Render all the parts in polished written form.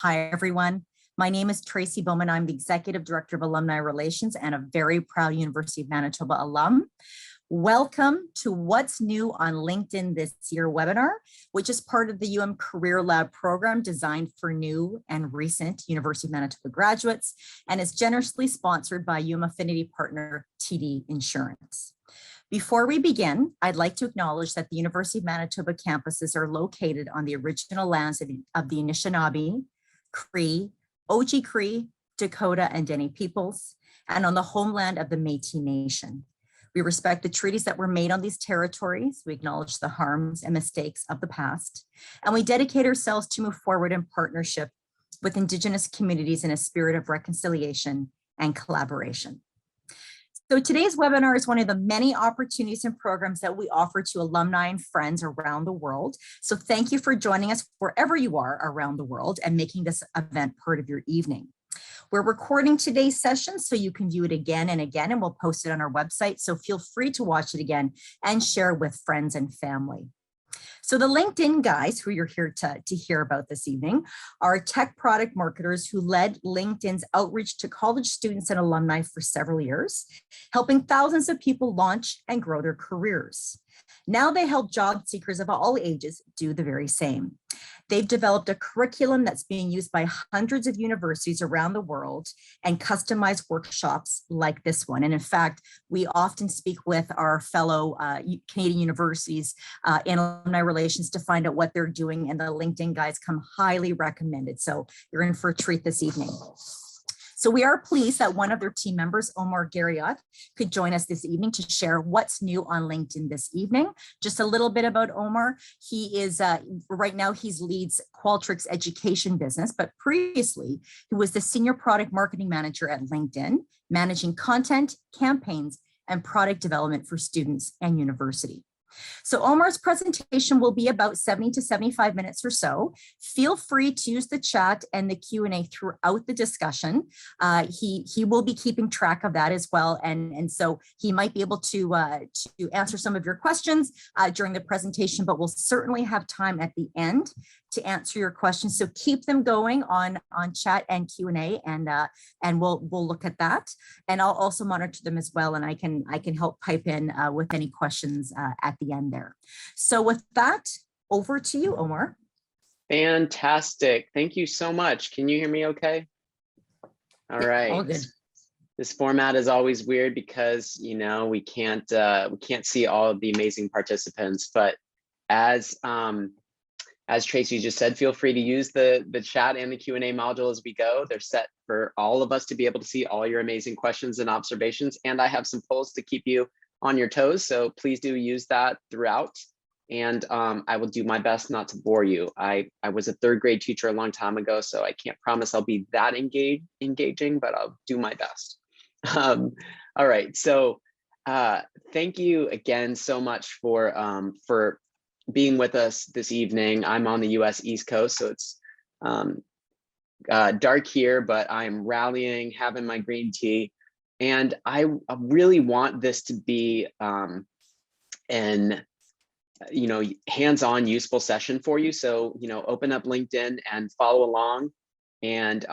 Hi, everyone. My name is Tracy Bowman. I'm the Executive Director of Alumni Relations and a very proud University of Manitoba alum. Welcome to What's New on LinkedIn this year webinar, which is part of the Career Lab program designed for new and recent University of Manitoba graduates and is generously sponsored by Affinity partner TD Insurance. Before we begin, I'd like to acknowledge that the University of Manitoba campuses are located on the original lands of the Anishinaabe, Cree, Oji-Cree, Dakota, and Dene peoples, and on the homeland of the Métis Nation. We respect the treaties that were made on these territories. We acknowledge the harms and mistakes of the past, and we dedicate ourselves to move forward in partnership with Indigenous communities in a spirit of reconciliation and collaboration. So today's webinar is one of the many opportunities and programs that we offer to alumni and friends around the world. So thank you for joining us wherever you are around the world and making this event part of your evening. We're recording today's session so you can view it again and again, and we'll post it on our website. So feel free to watch it again and share with friends and family. So the LinkedIn guys who you're here to hear about this evening are tech product marketers who led LinkedIn's outreach to college students and alumni for several years, helping thousands of people launch and grow their careers. Now they help job seekers of all ages do the very same. They've developed a curriculum that's being used by hundreds of universities around the world and customized workshops like this one. And in fact, we often speak with our fellow Canadian universities in alumni relations to find out what they're doing, and the LinkedIn guys come highly recommended. So you're in for a treat this evening. So we are pleased that one of their team members, Omar Garriott, could join us this evening to share what's new on LinkedIn this evening. Just a little bit about Omar. He is, right now, he leads Qualtrics education business, but previously he was the senior product marketing manager at LinkedIn, managing content, campaigns, and product development for students and university. So Omar's presentation will be about 70 to 75 minutes or so. Feel free to use the chat and the Q&A throughout the discussion. He will be keeping track of that as well. And so he might be able to answer some of your questions during the presentation, but we'll certainly have time at the end to answer your questions. So keep them going on chat and Q&A, and we'll look at that. And I'll also monitor them as well, and I can help pipe in with any questions at the end there. So with that, over to you, Omar. Fantastic. Thank you so much. Can you hear me okay? All right. All good. This format is always weird because, you know, we can't see all of the amazing participants, but as Tracy just said, feel free to use the chat and the Q&A module as we go. They're set for all of us to be able to see all your amazing questions and observations. And I have some polls to keep you on your toes, so please do use that throughout. And I will do my best not to bore you. I was a third grade teacher a long time ago, so I can't promise I'll be that engaging, but I'll do my best. All right, so thank you again so much for being with us this evening. I'm on the US East Coast, so it's dark here, but I'm rallying, having my green tea. And I really want this to be an hands-on useful session for you. So, open up LinkedIn and follow along. And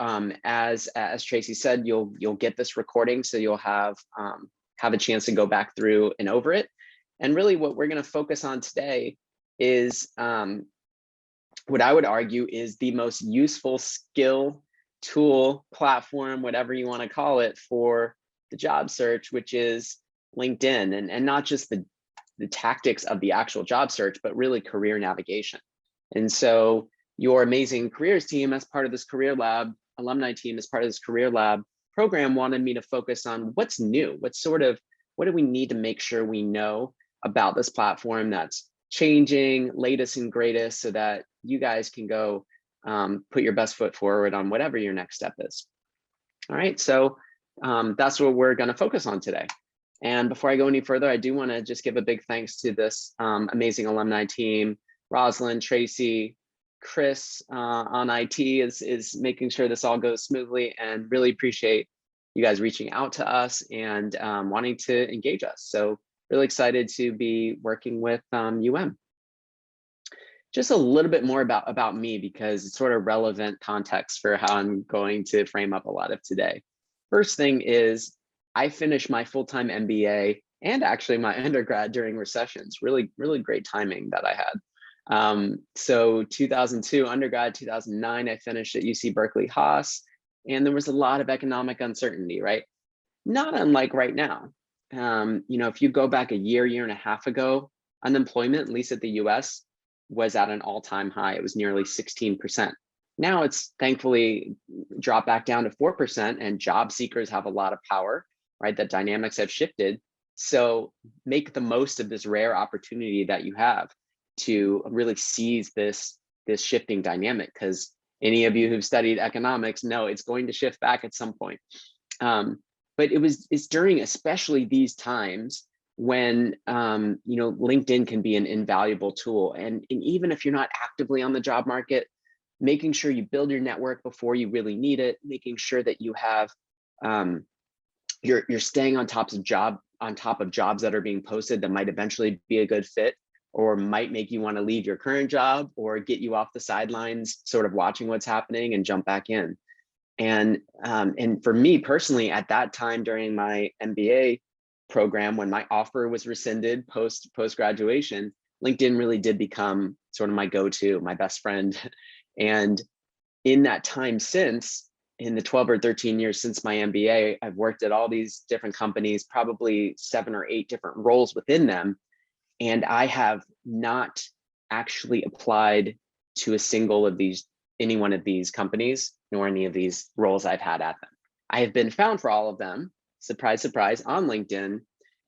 as Tracy said, you'll get this recording, so you'll have a chance to go back through and over it. And really what we're going to focus on today is what I would argue is the most useful skill, tool, platform, whatever you want to call it, for the job search, which is LinkedIn, and not just the tactics of the actual job search, but really career navigation. And so your amazing careers team, as part of this career lab, alumni team, as part of this career lab program, wanted me to focus on what's new, what do we need to make sure we know about this platform that's changing, latest and greatest, so that you guys can go put your best foot forward on whatever your next step is. All right, so that's what we're going to focus on today. And before I go any further, I do want to just give a big thanks to this amazing alumni team. Rosalind, Tracy, Chris on IT is making sure this all goes smoothly, and really appreciate you guys reaching out to us and wanting to engage us. So really excited to be working with UM. just a little bit more about me, because it's sort of relevant context for how I'm going to frame up a lot of today. First thing is, I finished my full-time MBA and actually my undergrad during recessions. Really, really great timing that I had. So 2002 undergrad, 2009, I finished at UC Berkeley Haas, and there was a lot of economic uncertainty, right? Not unlike right now. If you go back a year and a half ago, unemployment, at least at the US, was at an all-time high. It was nearly 16%. Now it's thankfully dropped back down to 4%, and job seekers have a lot of power, right? That dynamics have shifted. So make the most of this rare opportunity that you have to really seize this shifting dynamic, because any of you who've studied economics know it's going to shift back at some point. But it's during especially these times when LinkedIn can be an invaluable tool. And even if you're not actively on the job market, making sure you build your network before you really need it, making sure that you have you're staying on top of jobs that are being posted that might eventually be a good fit, or might make you want to leave your current job, or get you off the sidelines, sort of watching what's happening and jump back in. And for me personally, at that time during my MBA program, when my offer was rescinded post graduation, LinkedIn really did become sort of my go-to, my best friend. And in that time since, in the 12 or 13 years since my MBA, I've worked at all these different companies, probably 7 or 8 different roles within them. And I have not actually applied to a single of any one of these companies, nor any of these roles I've had at them. I have been found for all of them, surprise, surprise, on LinkedIn.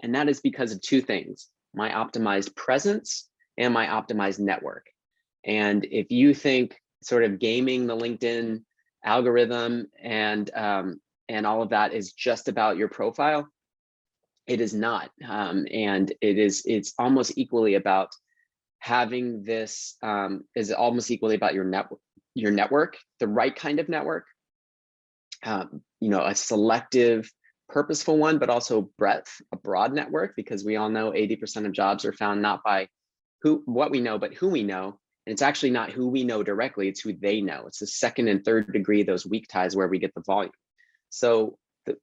And that is because of 2 things: my optimized presence and my optimized network. And if you think sort of gaming the LinkedIn algorithm and all of that is just about your profile, it is not. And it's almost equally about having this, is almost equally about your network, the right kind of network, a selective, purposeful one, but also a broad network, because we all know 80% of jobs are found not by what we know, but who we know. And it's actually not who we know directly, it's who they know. It's the second and third degree, those weak ties, where we get the volume. So,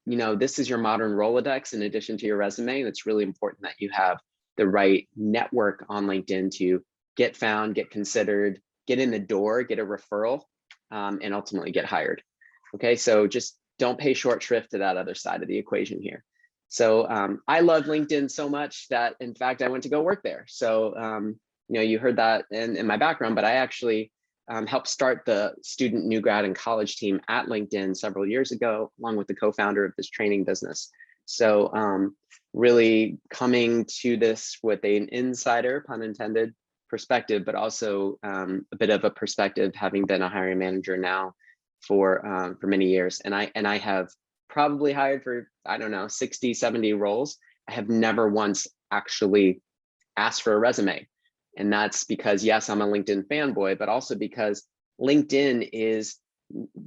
this is your modern Rolodex in addition to your resume. And it's really important that you have the right network on LinkedIn to get found, get considered, get in the door, get a referral, and ultimately get hired. Okay, so just don't pay short shrift to that other side of the equation here. So I love LinkedIn so much that, in fact, I went to go work there. So, you heard that in my background, but I actually helped start the student, new grad, and college team at LinkedIn several years ago, along with the co-founder of this training business. So really coming to this with an insider, pun intended, perspective, but also a bit of a perspective, having been a hiring manager now for many years. And I have probably hired for, I don't know, 60, 70 roles. I have never once actually asked for a resume. And that's because, yes, I'm a LinkedIn fanboy, but also because LinkedIn is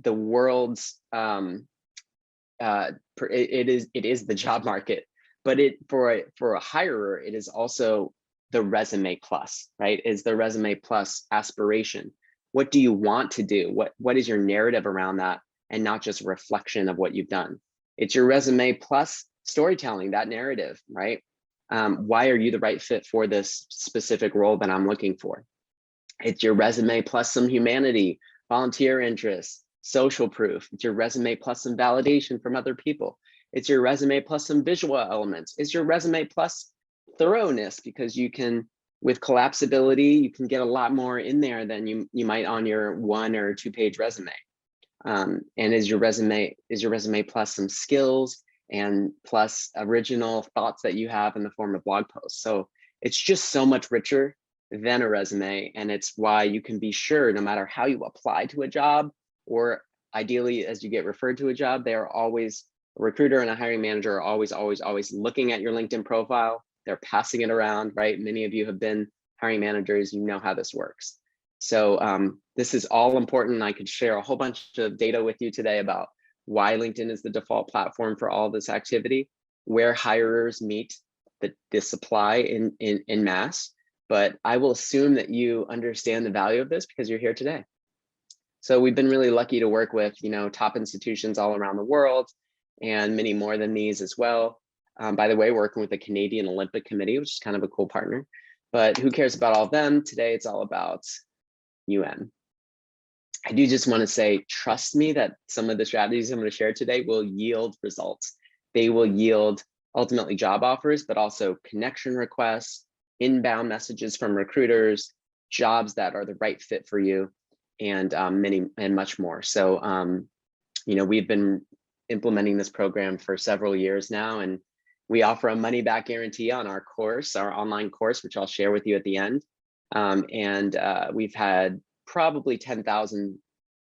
the world's, it is the job market, but for a hirer, it is also the resume plus, right? Is the resume plus aspiration. What do you want to do? What is your narrative around that? And not just a reflection of what you've done. It's your resume plus storytelling, that narrative, right? Why are you the right fit for this specific role that I'm looking for? It's your resume plus some humanity, volunteer interests, social proof. It's your resume plus some validation from other people. It's your resume plus some visual elements. It's your resume plus thoroughness, because you can, with collapsibility, you can get a lot more in there than you might on your 1 or 2 page resume. And is your resume plus some skills and plus original thoughts that you have in the form of blog posts. So it's just so much richer than a resume. And it's why you can be sure, no matter how you apply to a job, or ideally as you get referred to a job, they are always, a recruiter and a hiring manager are always looking at your LinkedIn profile. They're passing it around, right? Many of you have been hiring managers, you know how this works. So this is all important. I could share a whole bunch of data with you today about why LinkedIn is the default platform for all this activity, where hirers meet the supply in mass. but I will assume that you understand the value of this because you're here today. So we've been really lucky to work with, top institutions all around the world and many more than these as well. By the way, working with the Canadian Olympic Committee, which is kind of a cool partner, but who cares about all of them? Today, it's all about UN. I do just want to say, trust me that some of the strategies I'm going to share today will yield results. They will yield ultimately job offers, but also connection requests, inbound messages from recruiters, jobs that are the right fit for you, and much more. So, we've been implementing this program for several years now, and we offer a money back guarantee on our course, our online course, which I'll share with you at the end. We've had probably 10,000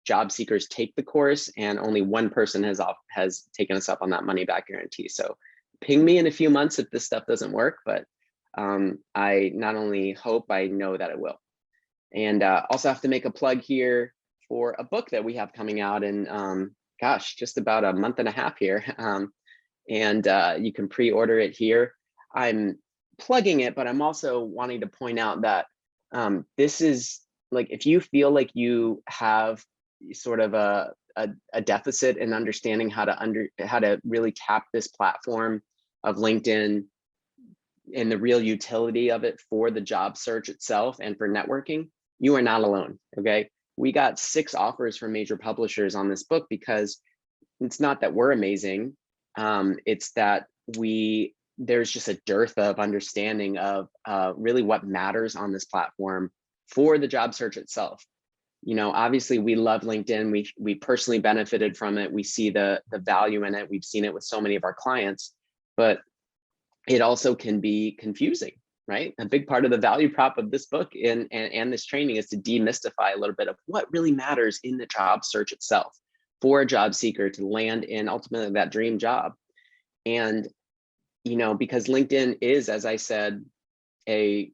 job seekers take the course, and only one person has taken us up on that money back guarantee. So ping me in a few months if this stuff doesn't work, but I not only hope, I know that it will. And also have to make a plug here for a book that we have coming out in, just about a month and a half here. You can pre-order it here. I'm plugging it, but I'm also wanting to point out that this is like, if you feel like you have sort of a deficit in understanding how to really tap this platform of LinkedIn and the real utility of it for the job search itself and for networking, you are not alone, okay? We got 6 offers from major publishers on this book because it's not that we're amazing. It's that there's just a dearth of understanding of really what matters on this platform for the job search itself. Obviously we love LinkedIn. We personally benefited from it. We see the value in it. We've seen it with so many of our clients, but it also can be confusing, right? A big part of the value prop of this book and this training is to demystify a little bit of what really matters in the job search itself for a job seeker to land in ultimately that dream job. And, because LinkedIn is, as I said, a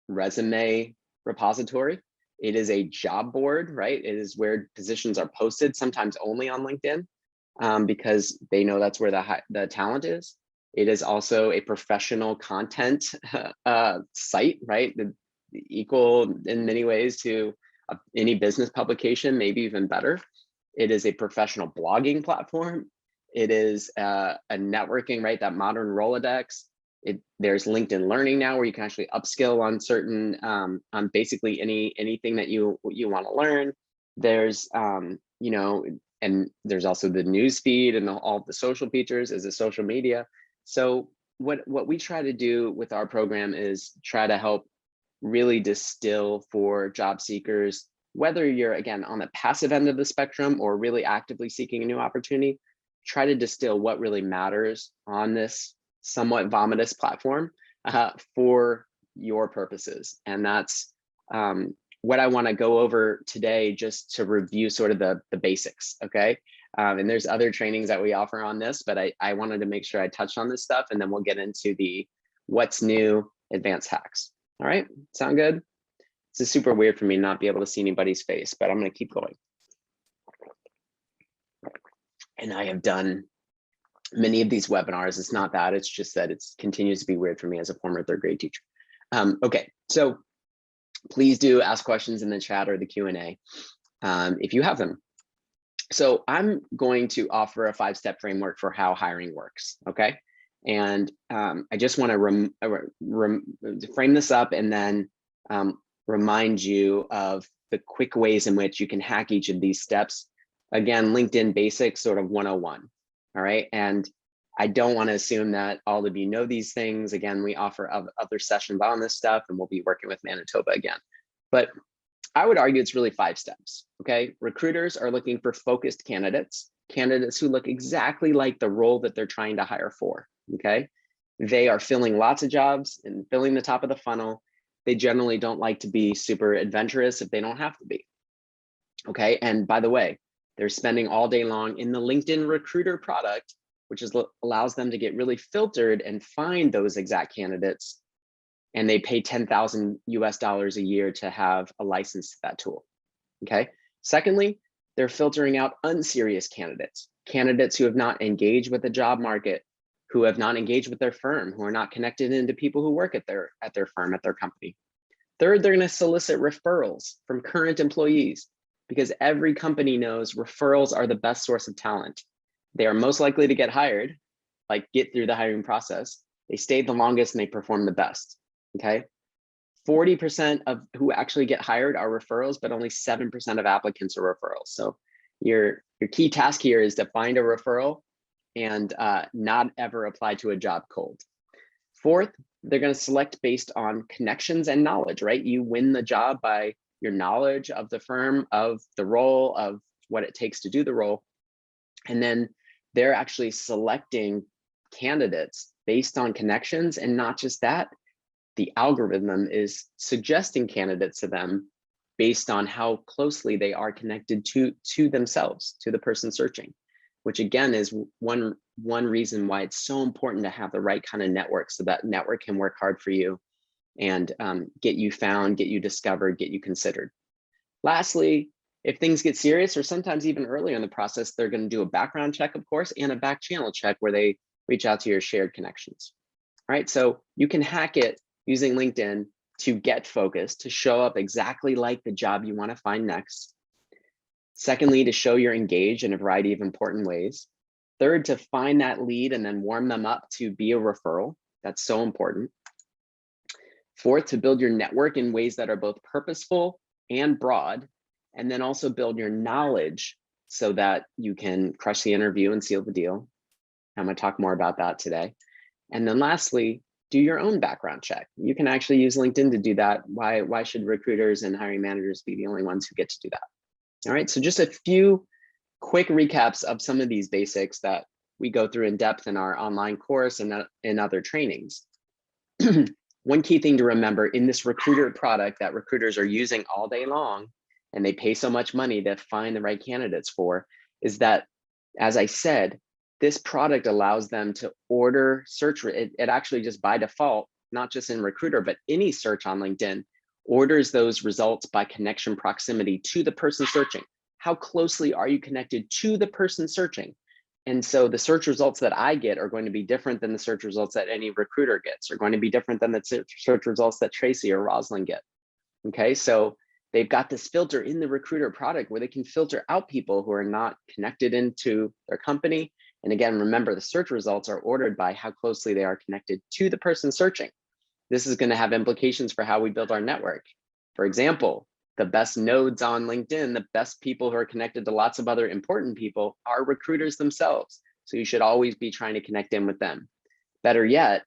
resume repository. It is a job board, right? It is where positions are posted, sometimes only on LinkedIn, because they know that's where the talent is. It is also a professional content site, right? Equal in many ways to any business publication, maybe even better. It is a professional blogging platform. It is a networking, right? That modern Rolodex. There's LinkedIn Learning now, where you can actually upskill on certain, on basically anything that you want to learn. There's, and there's also the news feed and all the social features as a social media. So what we try to do with our program is try to help really distill for job seekers, whether you're, again, on the passive end of the spectrum or really actively seeking a new opportunity, try to distill what really matters on this somewhat vomitous platform for your purposes. And that's what I want to go over today, just to review sort of the basics, okay? And there's other trainings that we offer on this, but I wanted to make sure I touched on this stuff, and then we'll get into the what's new advanced hacks. All right, sound good? This is super weird for me not be able to see anybody's face, but I'm going to keep going. And I have done many of these webinars. It's not that, it's just that it continues to be weird for me as a former 3rd grade teacher. Okay, so please do ask questions in the chat or the Q&A if you have them. So I'm going to offer a 5-step framework for how hiring works, okay? And I just want to frame this up and then remind you of the quick ways in which you can hack each of these steps. Again, LinkedIn basics, sort of 101, all right? And I don't want to assume that all of you know these things. Again, we offer other sessions on this stuff, and we'll be working with Manitoba again. But I would argue it's really 5 steps, okay? Recruiters are looking for focused candidates who look exactly like the role that they're trying to hire for, okay? They are filling lots of jobs and filling the top of the funnel. They generally don't like to be super adventurous if they don't have to be, okay? And by the way, they're spending all day long in the LinkedIn Recruiter product, which allows them to get really filtered and find those exact candidates. And they pay $10,000 US a year to have a license to that tool, okay? Secondly, they're filtering out unserious candidates who have not engaged with the job market, who have not engaged with their firm, who are not connected into people who work at their firm, at their company. Third, they're going to solicit referrals from current employees because every company knows referrals are the best source of talent. They are most likely to get hired, like get through the hiring process. They stay the longest and they perform the best, okay? 40% of who actually get hired are referrals, but only 7% of applicants are referrals. So your key task here is to find a referral and not ever apply to a job cold. Fourth, they're going to select based on connections and knowledge, right? You win the job by your knowledge of the firm, of the role, of what it takes to do the role. And then they're actually selecting candidates based on connections. And not just that, the algorithm is suggesting candidates to them based on how closely they are connected to themselves, to the person searching, which again is one reason why it's so important to have the right kind of network, so that network can work hard for you and get you found, get you discovered, get you considered. Lastly, if things get serious, or sometimes even earlier in the process, they're going to do a background check, of course, and a back channel check where they reach out to your shared connections. All right, so you can hack it using LinkedIn to get focused, to show up exactly like the job you want to find next. Secondly, to show you're engaged in a variety of important ways. Third, to find that lead and then warm them up to be a referral. That's so important. Fourth, to build your network in ways that are both purposeful and broad, and then also build your knowledge so that you can crush the interview and seal the deal. I'm going to talk more about that today. And then lastly, do your own background check. You can actually use LinkedIn to do that. Why should recruiters and hiring managers be the only ones who get to do that? All right, so just a few quick recaps of some of these basics that we go through in depth in our online course and in other trainings. One key thing to remember in this recruiter product that recruiters are using all day long, and they pay so much money to find the right candidates for, is that, as I said, this product allows them to order search. It actually just by default, not just in recruiter, but any search on LinkedIn, orders those results by connection proximity to the person searching. How closely are you connected to the person searching? And so the search results that I get are going to be different than the search results that any recruiter gets, are going to be different than the search results that Tracy or Rosalind get. Okay, so they've got this filter in the recruiter product where they can filter out people who are not connected into their company. And again, remember, the search results are ordered by how closely they are connected to the person searching. This is going to have implications for how we build our network. For example, the best nodes on LinkedIn, the best people who are connected to lots of other important people are recruiters themselves. So you should always be trying to connect in with them. Better yet,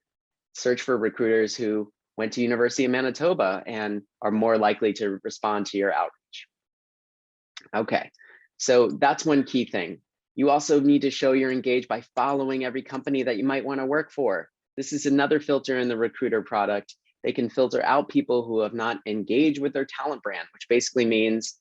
search for recruiters who went to University of Manitoba and are more likely to respond to your outreach. Okay, so that's one key thing. You also need to show you're engaged by following every company that you might want to work for. This is another filter in the recruiter product. They can filter out people who have not engaged with their talent brand, which basically means,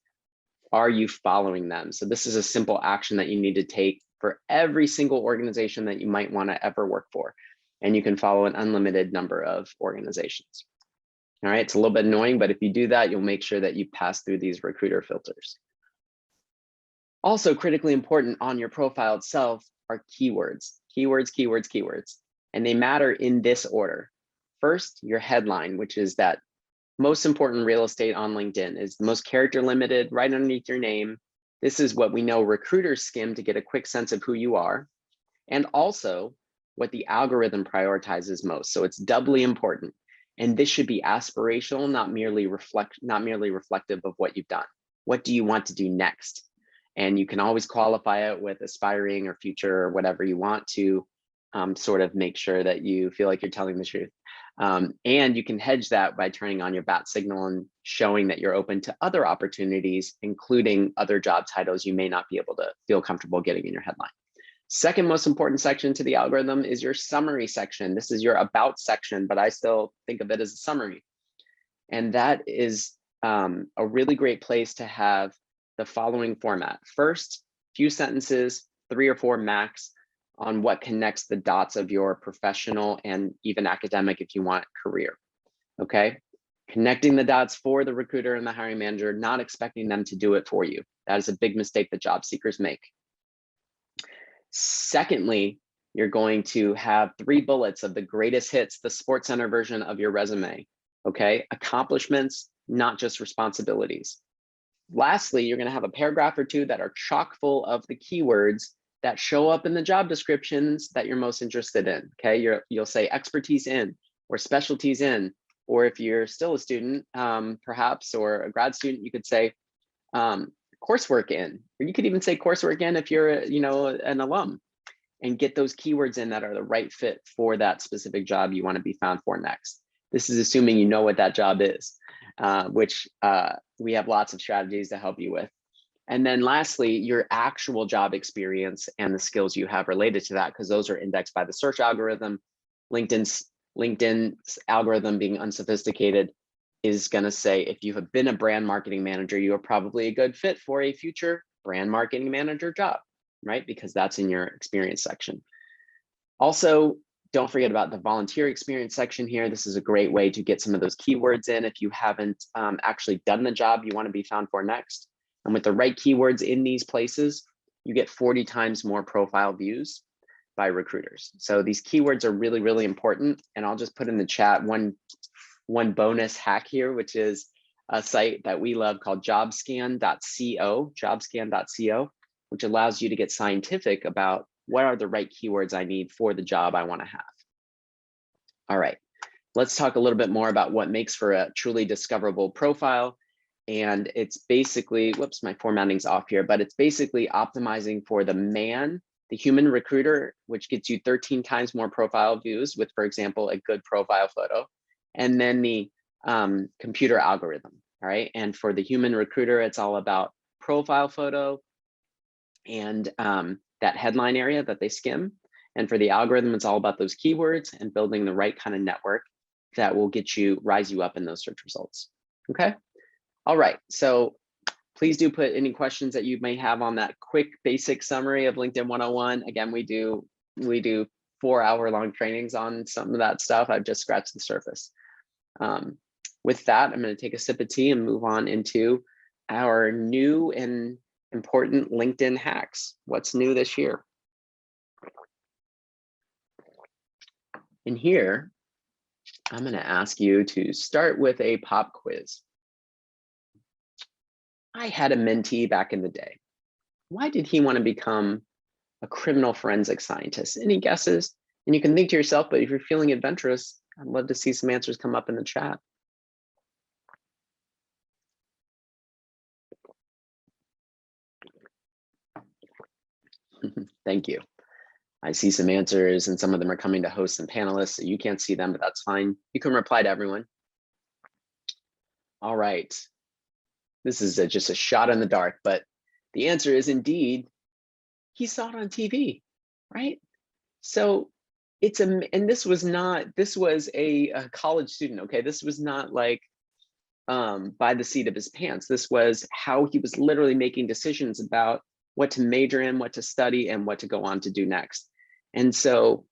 are you following them? So this is a simple action that you need to take for every single organization that you might want to ever work for. And you can follow an unlimited number of organizations. All right, it's a little bit annoying, but if you do that, you'll make sure that you pass through these recruiter filters. Also critically important on your profile itself are keywords, keywords, keywords, keywords. And they matter in this order. First, your headline, which is that most important real estate on LinkedIn, is the most character limited, right underneath your name. This is what we know recruiters skim to get a quick sense of who you are, and also what the algorithm prioritizes most. So it's doubly important. And this should be aspirational, not merely reflective of what you've done. What do you want to do next? And you can always qualify it with aspiring or future or whatever you want to sort of make sure that you feel like you're telling the truth. And you can hedge that by turning on your bat signal and showing that you're open to other opportunities, including other job titles you may not be able to feel comfortable getting in your headline. Second most important section to the algorithm is your summary section. This is your about section, but I still think of it as a summary. And that is a really great place to have the following format. First, few sentences, 3 or 4 max, on what connects the dots of your professional and even academic, if you want, career. Okay, connecting the dots for the recruiter and the hiring manager, not expecting them to do it for you. That is a big mistake that job seekers make. Secondly, you're going to have 3 bullets of the greatest hits, the SportsCenter version of your resume. okay? Accomplishments, not just responsibilities. Lastly, you're going to have a paragraph or two that are chock full of the keywords that show up in the job descriptions that you're most interested in, okay? You'll say expertise in, or specialties in, or if you're still a student, perhaps, or a grad student, you could say coursework in, or you could even say coursework in if you're, an alum, and get those keywords in that are the right fit for that specific job you want to be found for next. This is assuming you know what that job is, which we have lots of strategies to help you with. And then lastly, your actual job experience and the skills you have related to that, because those are indexed by the search algorithm. LinkedIn's algorithm, being unsophisticated, is going to say if you have been a brand marketing manager, you are probably a good fit for a future brand marketing manager job, right? Because that's in your experience section. Also, don't forget about the volunteer experience section here. This is a great way to get some of those keywords in if you haven't actually done the job you want to be found for next. And with the right keywords in these places, you get 40 times more profile views by recruiters. So these keywords are really, really important. And I'll just put in the chat one bonus hack here, which is a site that we love called jobscan.co, which allows you to get scientific about what are the right keywords I need for the job I want to have. All right, let's talk a little bit more about what makes for a truly discoverable profile. And it's basically, whoops, my formatting's off here, but it's basically optimizing for the human recruiter, which gets you 13 times more profile views with, for example, a good profile photo, and then the computer algorithm, all right? And for the human recruiter, it's all about profile photo and that headline area that they skim. And for the algorithm, it's all about those keywords and building the right kind of network that will rise you up in those search results, okay? All right, so please do put any questions that you may have on that quick basic summary of LinkedIn 101. Again, we do 4-hour-long trainings on some of that stuff. I've just scratched the surface. With that, I'm going to take a sip of tea and move on into our new and important LinkedIn hacks. What's new this year? In here, I'm going to ask you to start with a pop quiz. I had a mentee back in the day. Why did he want to become a criminal forensic scientist? Any guesses? And you can think to yourself, but if you're feeling adventurous, I'd love to see some answers come up in the chat. Thank you. I see some answers and some of them are coming to hosts and panelists, so you can't see them, but that's fine. You can reply to everyone. All right. This is just a shot in the dark, but the answer is indeed, he saw it on TV, right? So and this was a college student, okay? This was not like by the seat of his pants. This was how he was literally making decisions about what to major in, what to study, and what to go on to do next. And so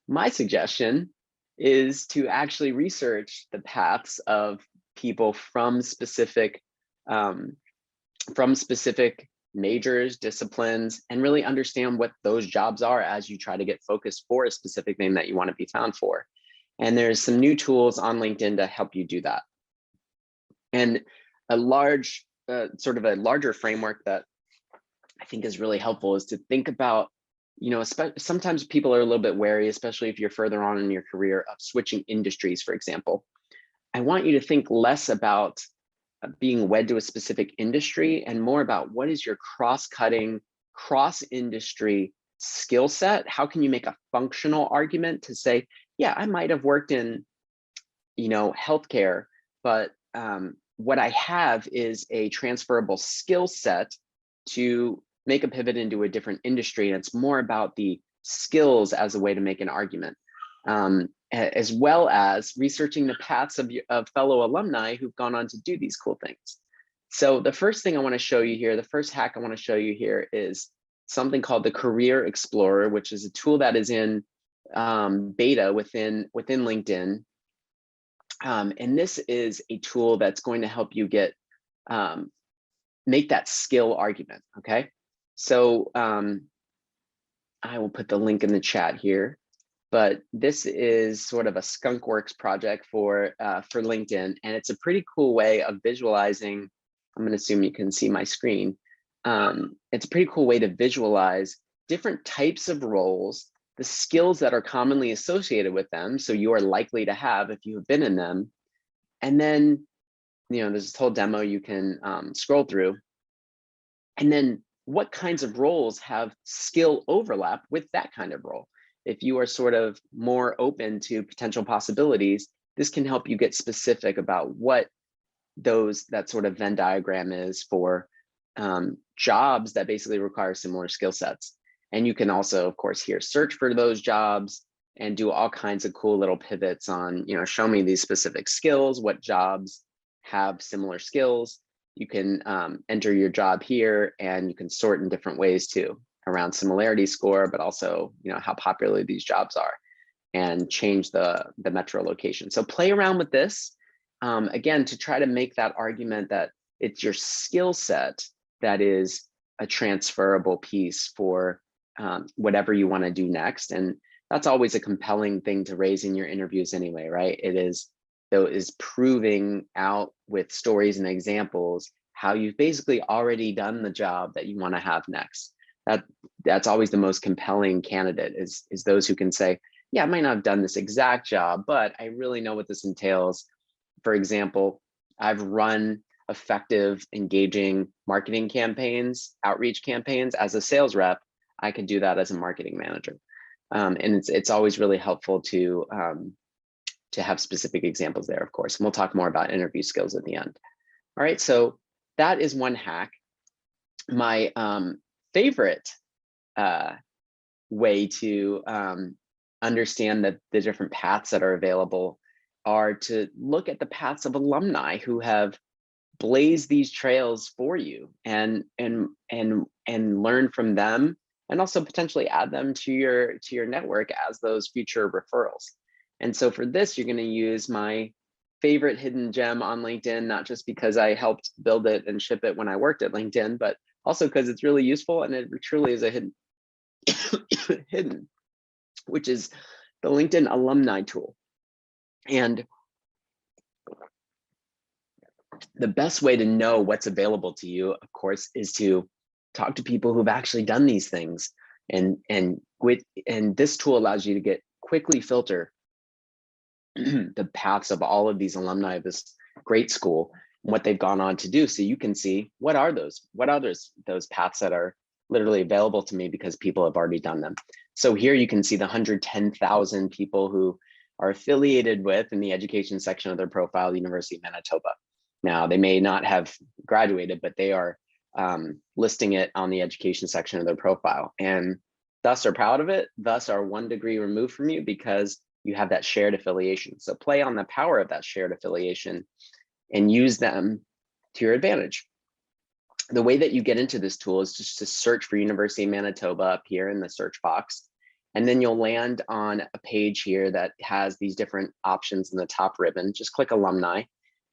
my suggestion is to actually research the paths of people from specific majors, disciplines, and really understand what those jobs are as you try to get focused for a specific thing that you want to be found for. And there's some new tools on LinkedIn to help you do that. And a sort of a larger framework that I think is really helpful is to think about, sometimes people are a little bit wary, especially if you're further on in your career, of switching industries, for example. I want you to think less about being wed to a specific industry and more about what is your cross-cutting, cross-industry skill set. How can you make a functional argument to say, yeah, I might have worked in, healthcare, but what I have is a transferable skill set to make a pivot into a different industry. And it's more about the skills as a way to make an argument, as well as researching the paths of fellow alumni who've gone on to do these cool things. So the first thing I want to show you here, the first hack I want to show you here is something called the Career Explorer, which is a tool that is in beta within LinkedIn. And this is a tool that's going to help you make that skill argument, okay? So I will put the link in the chat here. but this is sort of a skunkworks project for LinkedIn, and it's a pretty cool way of visualizing. I'm going to assume you can see my screen. It's a pretty cool way to visualize different types of roles, the skills that are commonly associated with them, so you are likely to have if you have been in them. And then, there's this whole demo you can scroll through. And then what kinds of roles have skill overlap with that kind of role? If you are sort of more open to potential possibilities, this can help you get specific about what that sort of Venn diagram is for jobs that basically require similar skill sets. And you can also, of course, here search for those jobs and do all kinds of cool little pivots on, show me these specific skills, what jobs have similar skills. You can enter your job here, and you can sort in different ways too, around similarity score, but also, how popular these jobs are, and change the metro location. So play around with this, again, to try to make that argument that it's your skill set that is a transferable piece for whatever you want to do next. And that's always a compelling thing to raise in your interviews anyway, right? It is proving out with stories and examples how you've basically already done the job that you want to have next. That's always the most compelling candidate is those who can say, yeah, I might not have done this exact job, but I really know what this entails. For example, I've run effective, engaging marketing campaigns, outreach campaigns as a sales rep. I could do that as a marketing manager. And it's always really helpful to have specific examples there, of course. And we'll talk more about interview skills at the end. All right, so that is one hack. My favorite way to understand the different paths that are available are to look at the paths of alumni who have blazed these trails for you, and learn from them, and also potentially add them to your network as those future referrals. And so for this, you're going to use my favorite hidden gem on LinkedIn, not just because I helped build it and ship it when I worked at LinkedIn, but also because it's really useful, and it truly is a hidden, which is the LinkedIn Alumni Tool. And the best way to know what's available to you, of course, is to talk to people who've actually done these things. And this tool allows you to quickly filter the paths of all of these alumni of this great school and what they've gone on to do, so you can see what are those paths that are literally available to me because people have already done them. So here you can see the 110,000 people who are affiliated with, in the education section of their profile, the University of Manitoba. Now, they may not have graduated, but they are listing it on the education section of their profile, and thus are proud of it, thus are 1 degree removed from you because you have that shared affiliation. So play on the power of that shared affiliation and use them to your advantage. The way that you get into this tool is just to search for University of Manitoba up here in the search box. And then you'll land on a page here that has these different options in the top ribbon. Just click alumni.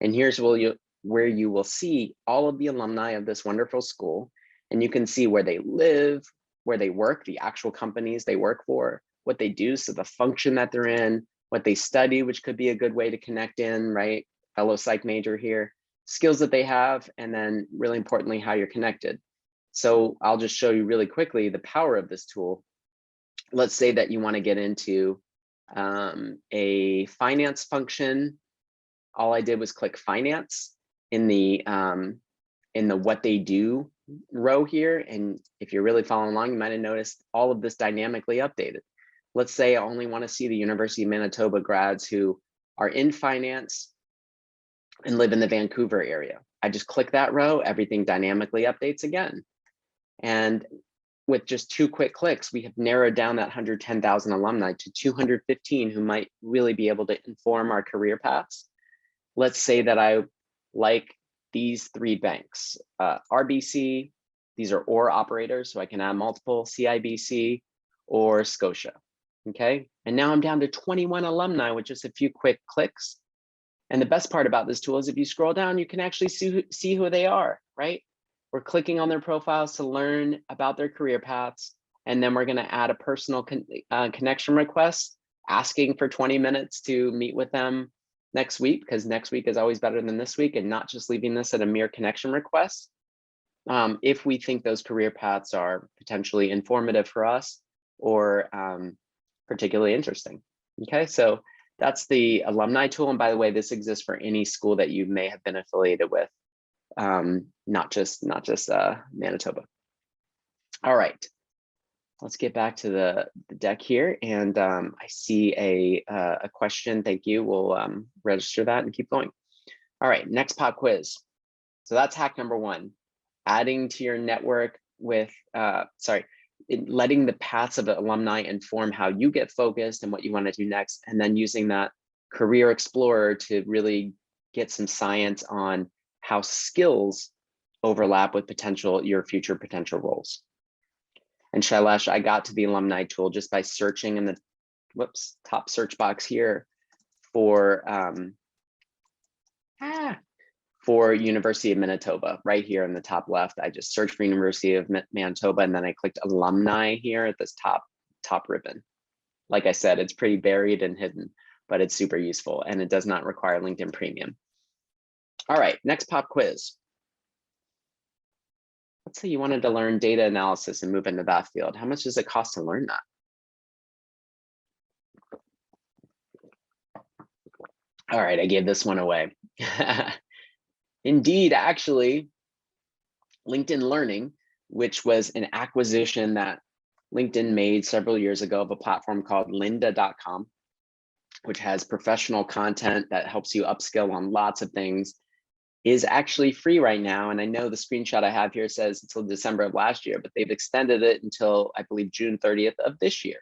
And here's where you will see all of the alumni of this wonderful school. And you can see where they live, where they work, the actual companies they work for, what they do, so the function that they're in, what they study, which could be a good way to connect in, right? Fellow psych major here, skills that they have, and then really importantly, how you're connected. So I'll just show you really quickly the power of this tool. Let's say that you want to get into a finance function. All I did was click finance in the what they do row here. And if you're really following along, you might have noticed all of this dynamically updated. Let's say I only want to see the University of Manitoba grads who are in finance and live in the Vancouver area. I just click that row, everything dynamically updates again. And with just 2 quick clicks, we have narrowed down that 110,000 alumni to 215 who might really be able to inform our career paths. Let's say that I like these 3 banks, RBC, these are OR operators, so I can add multiple, CIBC, or Scotia, okay? And now I'm down to 21 alumni with just a few quick clicks. And the best part about this tool is if you scroll down, you can actually see who they are, right? We're clicking on their profiles to learn about their career paths, and then we're gonna add a personal connection request asking for 20 minutes to meet with them next week, because next week is always better than this week, and not just leaving this at a mere connection request. If we think those career paths are potentially informative for us or particularly interesting. Okay, so that's the alumni tool. And by the way, this exists for any school that you may have been affiliated with, not just Manitoba. All right, let's get back to the deck here. And I see a question. Thank you. We'll register that and keep going. All right, next pop quiz. So that's hack number one, adding to your network with, letting the paths of the alumni inform how you get focused and what you want to do next, and then using that career explorer to really get some science on how skills overlap with your future potential roles. And Shailesh, I got to the alumni tool just by searching in the top search box here for University of Manitoba. Right here in the top left, I just searched for University of Manitoba, and then I clicked alumni here at this top ribbon. Like I said, it's pretty buried and hidden, but it's super useful, and it does not require LinkedIn Premium. All right, next pop quiz. Let's say you wanted to learn data analysis and move into that field. How much does it cost to learn that? All right, I gave this one away. Indeed, actually, LinkedIn Learning, which was an acquisition that LinkedIn made several years ago of a platform called lynda.com, which has professional content that helps you upskill on lots of things, is actually free right now. And I know the screenshot I have here says until December of last year, but they've extended it until, I believe, June 30th of this year.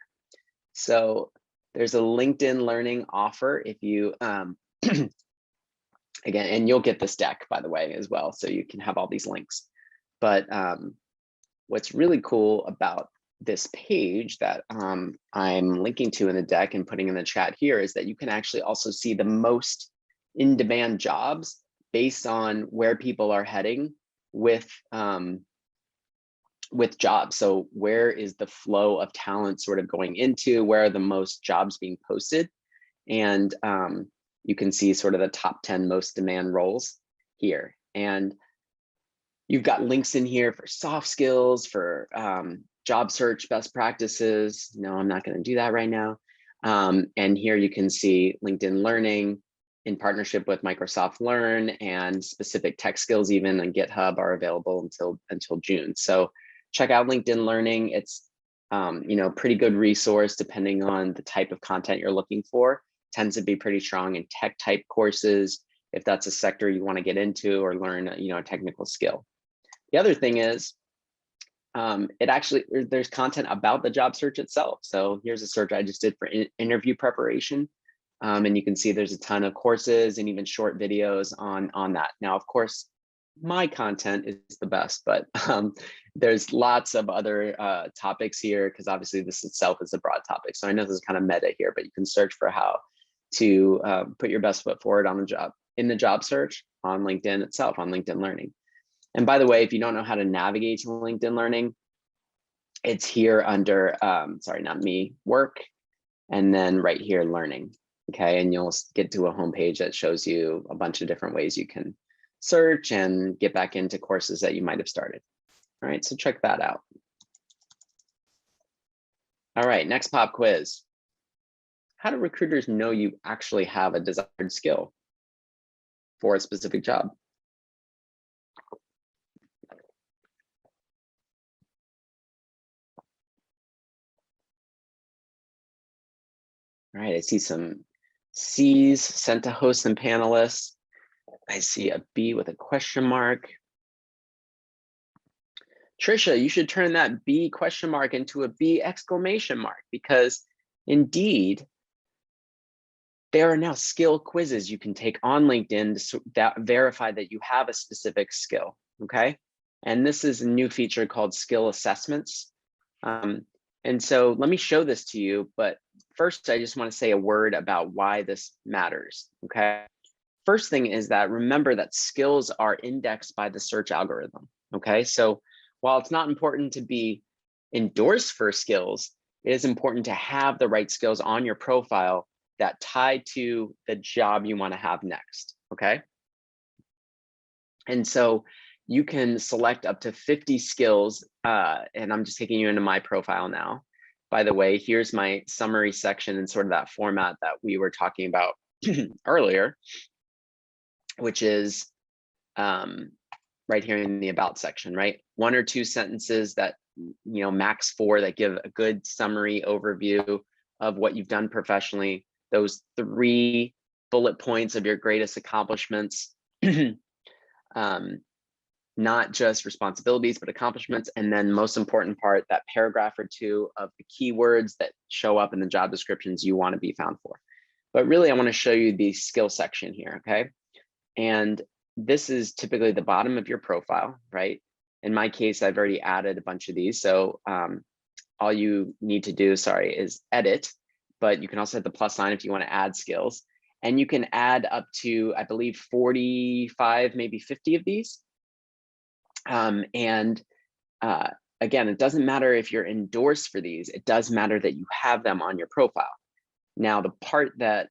So there's a LinkedIn Learning offer if you, again, and you'll get this deck, by the way, as well, so you can have all these links. But what's really cool about this page that I'm linking to in the deck and putting in the chat here is that you can actually also see the most in-demand jobs based on where people are heading with jobs. So where is the flow of talent sort of going into, where are the most jobs being posted? And you can see sort of the top 10 most demand roles here. And you've got links in here for soft skills, for job search best practices. No, I'm not going to do that right now. And here you can see LinkedIn Learning in partnership with Microsoft Learn, and specific tech skills even on GitHub are available until June. So check out LinkedIn Learning. It's pretty good resource depending on the type of content you're looking for. Tends to be pretty strong in tech type courses, if that's a sector you want to get into or learn a technical skill. The other thing is there's content about the job search itself. So here's a search I just did for interview preparation. And you can see there's a ton of courses and even short videos on that. Now, of course, my content is the best, but there's lots of other topics here, because obviously this itself is a broad topic. So I know this is kind of meta here, but you can search for how to put your best foot forward on the job, in the job search on LinkedIn itself, on LinkedIn Learning. And by the way, if you don't know how to navigate to LinkedIn Learning, it's here under, work, and then right here, learning. Okay, and you'll get to a homepage that shows you a bunch of different ways you can search and get back into courses that you might have started. All right, so check that out. All right, next pop quiz. How do recruiters know you actually have a desired skill for a specific job? All right, I see some C's sent to hosts and panelists. I see a B with a question mark. Trisha, you should turn that B question mark into a B exclamation mark, because indeed, there are now skill quizzes you can take on LinkedIn to verify that you have a specific skill, okay? And this is a new feature called skill assessments. And so let me show this to you, but first I just want to say a word about why this matters, okay? First thing is that remember that skills are indexed by the search algorithm, okay? So while it's not important to be endorsed for skills, it is important to have the right skills on your profile that tie to the job you want to have next, okay? And so you can select up to 50 skills, and I'm just taking you into my profile now. By the way, here's my summary section in sort of that format that we were talking about earlier, which is right here in the about section, right? 1 or 2 sentences that, max 4 that give a good summary overview of what you've done professionally. Those 3 bullet points of your greatest accomplishments, not just responsibilities, but accomplishments. And then most important part, that paragraph or 2 of the keywords that show up in the job descriptions you want to be found for. But really, I want to show you the skill section here, okay? And this is typically the bottom of your profile, right? In my case, I've already added a bunch of these. So all you need to do, is edit, but you can also hit the plus sign if you want to add skills. And you can add up to, I believe, 45, maybe 50 of these. Again, it doesn't matter if you're endorsed for these, it does matter that you have them on your profile. Now, the part that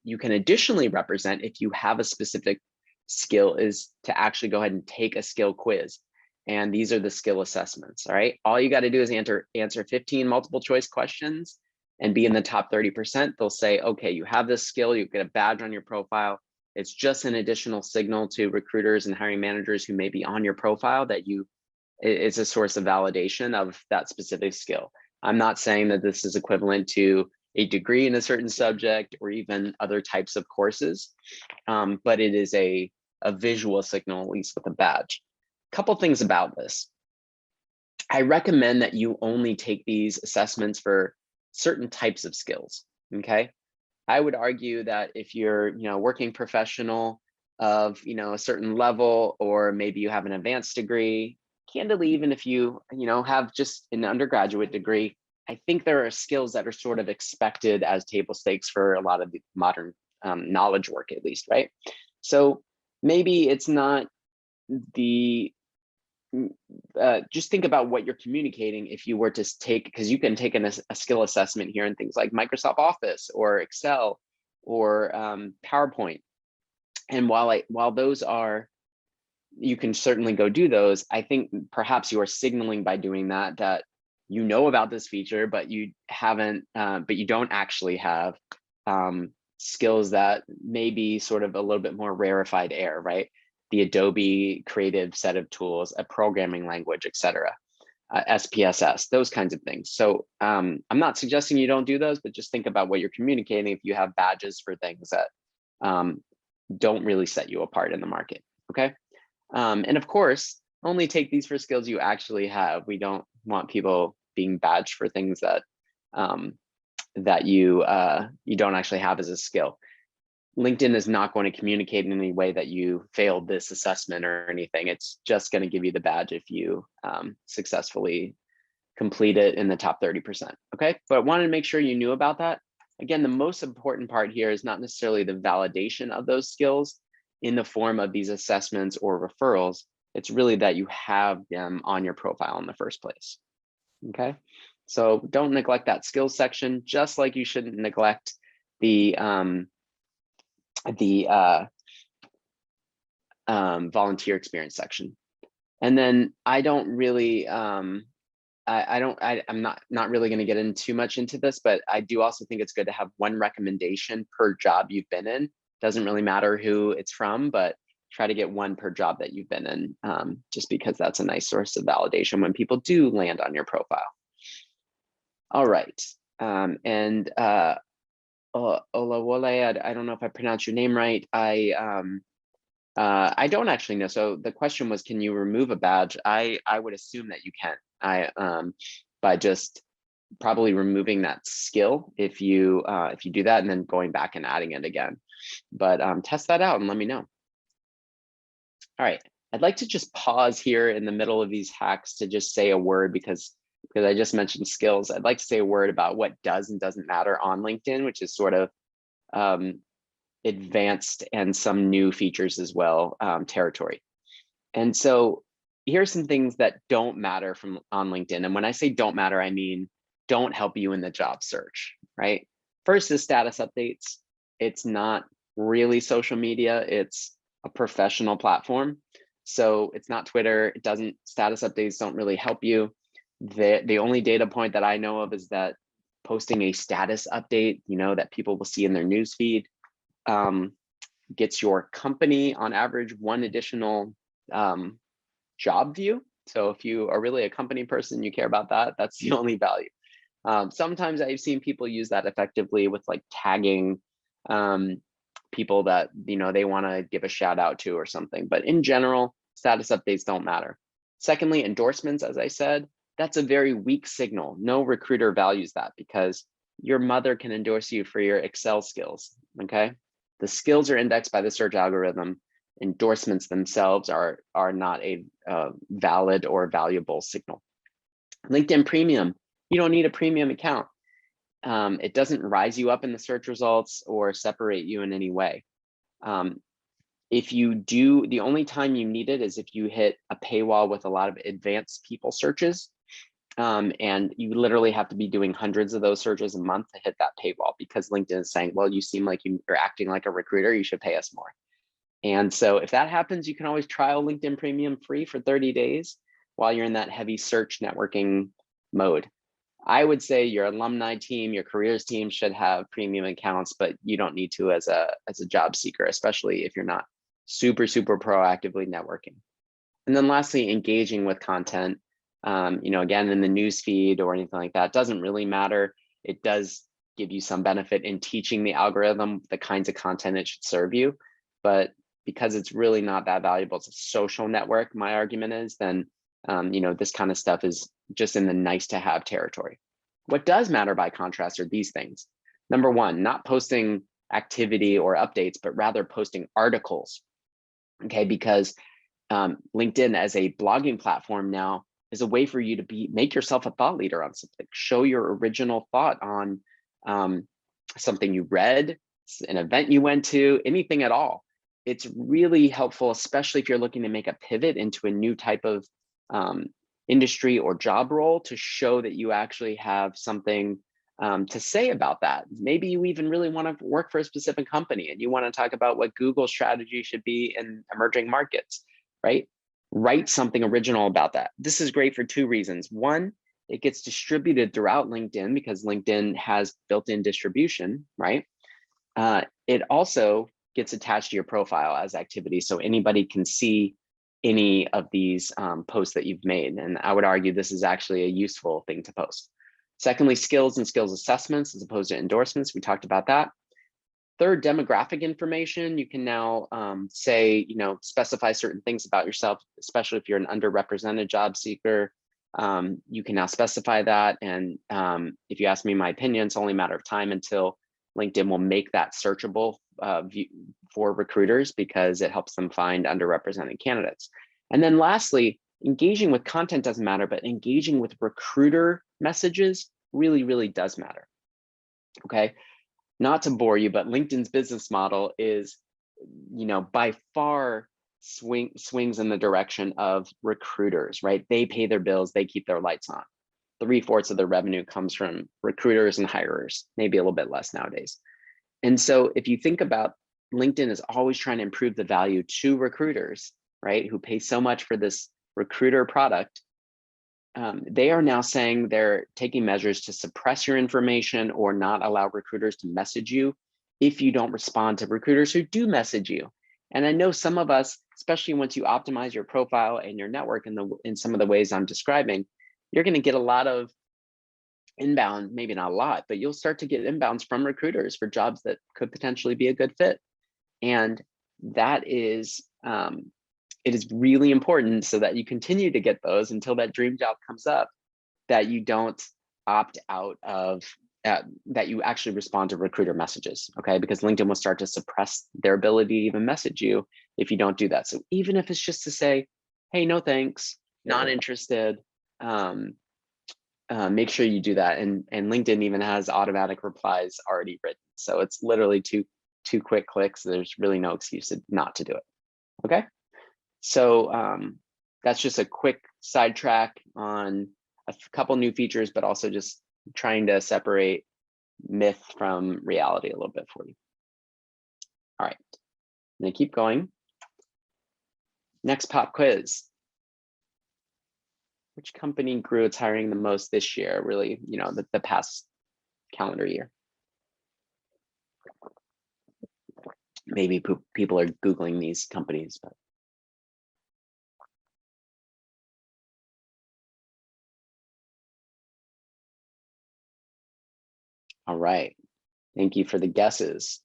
you can additionally represent if you have a specific skill is to actually go ahead and take a skill quiz. And these are the skill assessments, all right? All you got to do is answer 15 multiple choice questions and be in the top 30%. They'll say, okay, you have this skill, you get a badge on your profile. It's just an additional signal to recruiters and hiring managers who may be on your profile that it's a source of validation of that specific skill. I'm not saying that this is equivalent to a degree in a certain subject or even other types of courses, but it is a visual signal, at least with a badge. Couple things about this. I recommend that you only take these assessments for certain types of skills, okay? I would argue that if you're, working professional of, a certain level, or maybe you have an advanced degree, candidly, even if you, have just an undergraduate degree, I think there are skills that are sort of expected as table stakes for a lot of the modern knowledge work, at least, right? So maybe it's not just think about what you're communicating if you were to take, because you can take a skill assessment here in things like Microsoft Office or Excel or PowerPoint. And while those are, you can certainly go do those, I think perhaps you are signaling by doing that you know about this feature, but you haven't, but you don't actually have skills that may be sort of a little bit more rarefied air, right? The Adobe creative set of tools, a programming language, etc., SPSS, those kinds of things. So I'm not suggesting you don't do those, but just think about what you're communicating if you have badges for things that don't really set you apart in the market, okay? And of course, only take these for skills you actually have. We don't want people being badged for things that that you don't actually have as a skill. LinkedIn is not going to communicate in any way that you failed this assessment or anything. It's just going to give you the badge if you successfully complete it in the top 30%. Okay, but I wanted to make sure you knew about that. Again, the most important part here is not necessarily the validation of those skills in the form of these assessments or referrals. It's really that you have them on your profile in the first place. Okay, so don't neglect that skills section, just like you shouldn't neglect the volunteer experience section. And then I don't really, I'm not really going to get in too much into this, but I do also think it's good to have one recommendation per job you've been in. Doesn't really matter who it's from, but try to get one per job that you've been in, just because that's a nice source of validation when people do land on your profile. All right, Olawole, I don't know if I pronounced your name right. I don't actually know. So the question was, can you remove a badge? I would assume that you can. By just probably removing that skill if you do that and then going back and adding it again. But test that out and let me know. All right, I'd like to just pause here in the middle of these hacks to just say a word because I just mentioned skills. I'd like to say a word about what does and doesn't matter on LinkedIn, which is sort of advanced and some new features as well, territory. And so here's some things that don't matter on LinkedIn. And when I say don't matter, I mean don't help you in the job search, right? First is status updates. It's not really social media, it's a professional platform. So it's not Twitter, status updates don't really help you. The only data point that I know of is that posting a status update, that people will see in their news feed, gets your company on average one additional job view. So if you are really a company person, you care about that, that's the only value. Sometimes I've seen people use that effectively with like tagging people that they want to give a shout out to or something. But in general, status updates don't matter. Secondly, endorsements, as I said, that's a very weak signal. No recruiter values that because your mother can endorse you for your Excel skills, okay? The skills are indexed by the search algorithm. Endorsements themselves are not a valid or valuable signal. LinkedIn Premium, you don't need a premium account. It doesn't rise you up in the search results or separate you in any way. If you do, the only time you need it is if you hit a paywall with a lot of advanced people searches. And you literally have to be doing hundreds of those searches a month to hit that paywall because LinkedIn is saying, well, you seem like you're acting like a recruiter, you should pay us more. And so if that happens, you can always trial LinkedIn Premium free for 30 days while you're in that heavy search networking mode. I would say your alumni team, your careers team should have premium accounts, but you don't need to as a job seeker, especially if you're not super proactively networking. And then lastly, engaging with content. Again, in the news feed or anything like that, doesn't really matter. It does give you some benefit in teaching the algorithm the kinds of content it should serve you. But because it's really not that valuable, it's a social network, my argument is, then this kind of stuff is just in the nice to have territory. What does matter by contrast are these things. Number one, not posting activity or updates, but rather posting articles. Okay, because LinkedIn as a blogging platform now is a way for you to make yourself a thought leader on something. Show your original thought on something you read, an event you went to, anything at all. It's really helpful, especially if you're looking to make a pivot into a new type of industry or job role, to show that you actually have something to say about that. Maybe you even really want to work for a specific company and you want to talk about what Google's strategy should be in emerging markets, right? Write something original about that. This is great for two reasons. One, it gets distributed throughout LinkedIn because LinkedIn has built-in distribution, right? It also gets attached to your profile as activity, so anybody can see any of these posts that you've made. And I would argue this is actually a useful thing to post. Secondly, skills and skills assessments as opposed to endorsements. We talked about that. Third, demographic information. You can now say, specify certain things about yourself, especially if you're an underrepresented job seeker. You can now specify that. And if you ask me my opinion, it's only a matter of time until LinkedIn will make that searchable for recruiters because it helps them find underrepresented candidates. And then lastly, engaging with content doesn't matter, but engaging with recruiter messages really does matter. Okay, not to bore you, but LinkedIn's business model is, by far swings in the direction of recruiters, right? They pay their bills, they keep their lights on. 3/4 of their revenue comes from recruiters and hirers, maybe a little bit less nowadays. And so if you think about LinkedIn is always trying to improve the value to recruiters, right, who pay so much for this recruiter product, they are now saying they're taking measures to suppress your information or not allow recruiters to message you if you don't respond to recruiters who do message you. And I know some of us, especially once you optimize your profile and your network in some of the ways I'm describing, you're going to get a lot of inbound, maybe not a lot, but you'll start to get inbounds from recruiters for jobs that could potentially be a good fit. And that is, it is really important so that you continue to get those until that dream job comes up, that you don't opt out of, that you actually respond to recruiter messages, okay? Because LinkedIn will start to suppress their ability to even message you if you don't do that. So even if it's just to say, hey, no thanks, not interested, make sure you do that. And LinkedIn even has automatic replies already written. So it's literally two quick clicks. There's really no excuse not to do it, okay? So that's just a quick sidetrack on a couple new features, but also just trying to separate myth from reality a little bit for you. All right, I'm gonna keep going. Next pop quiz. Which company grew its hiring the most this year? Really, you know, the past calendar year. Maybe people are Googling these companies, but. All right, thank you for the guesses.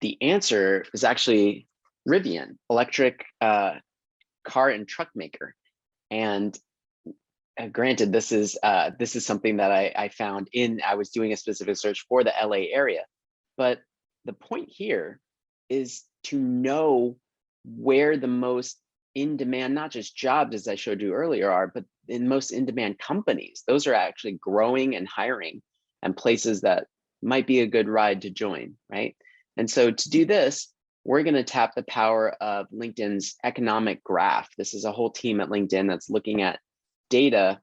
The answer is actually Rivian, electric car and truck maker. And granted, this is something that I found I was doing a specific search for the LA area. But the point here is to know where the most in demand, not just jobs as I showed you earlier are, but in most in demand companies. Those are actually growing and hiring, and places that might be a good ride to join, right? And so to do this, we're going to tap the power of LinkedIn's economic graph. This is a whole team at LinkedIn that's looking at data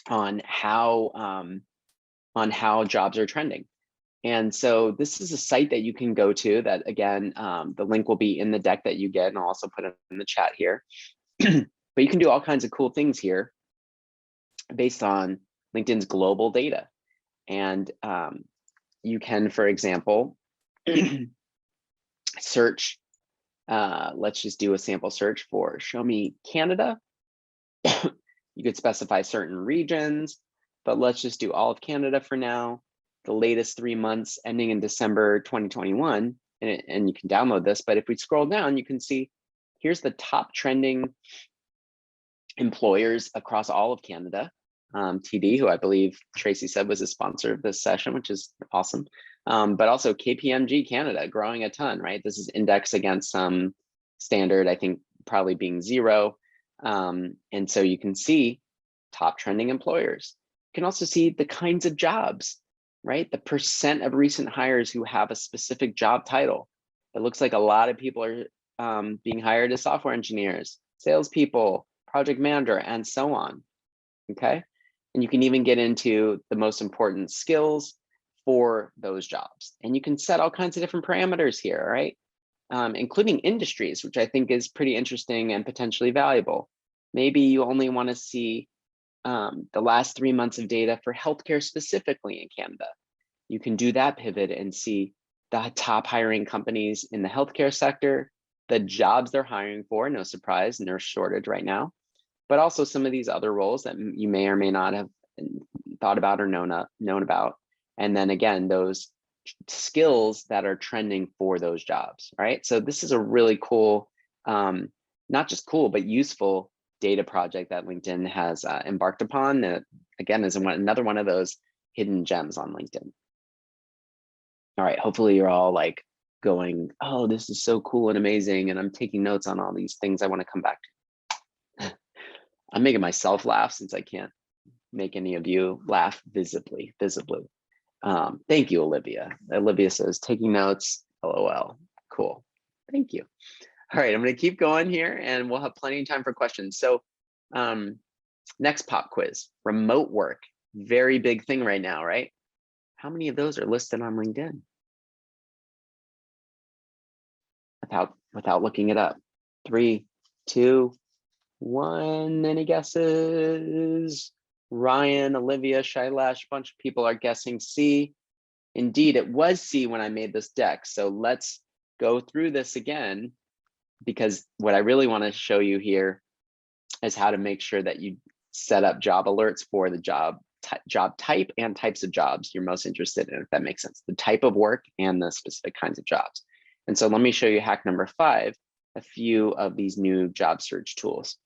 on how jobs are trending. And so this is a site that you can go to that, again, the link will be in the deck that you get, and I'll also put it in the chat here. But you can do all kinds of cool things here based on LinkedIn's global data. And you can, for example, search, let's just do a sample search for show me Canada. You could specify certain regions, but let's just do all of Canada for now. The latest 3 months ending in December 2021, and you can download this. But if we scroll down, you can see here's the top trending employers across all of Canada. TD, who I believe Tracy said was a sponsor of this session, which is awesome. But also KPMG Canada growing a ton, right? This is indexed against some standard, I think probably being 0. And so you can see top trending employers. You can also see the kinds of jobs, right? The percent of recent hires who have a specific job title. It looks like a lot of people are being hired as software engineers, salespeople, project manager, and so on, okay? And you can even get into the most important skills for those jobs. And you can set all kinds of different parameters here, right? Including industries, which I think is pretty interesting and potentially valuable. Maybe you only want to see the last 3 months of data for healthcare specifically in Canada. You can do that pivot and see the top hiring companies in the healthcare sector, the jobs they're hiring for, no surprise, nurse shortage right now, but also some of these other roles that you may or may not have thought about or known about. And then again, those skills that are trending for those jobs, right? So this is a really cool, not just cool, but useful data project that LinkedIn has embarked upon that, again, is another one of those hidden gems on LinkedIn. All right, hopefully you're all like going, oh, this is so cool and amazing, and I'm taking notes on all these things I want to come back to. I'm making myself laugh since I can't make any of you laugh visibly. Thank you, Olivia. Olivia says, taking notes, LOL. Cool, thank you. All right, I'm gonna keep going here and we'll have plenty of time for questions. So next pop quiz, remote work, very big thing right now, right? How many of those are listed on LinkedIn? Without looking it up. 3, 2, 1, any guesses? Ryan, Olivia, Shailesh, a bunch of people are guessing C. Indeed, it was C when I made this deck. So let's go through this again, because what I really want to show you here is how to make sure that you set up job alerts for the job type and types of jobs you're most interested in, if that makes sense, the type of work and the specific kinds of jobs. And so let me show you hack number 5, a few of these new job search tools.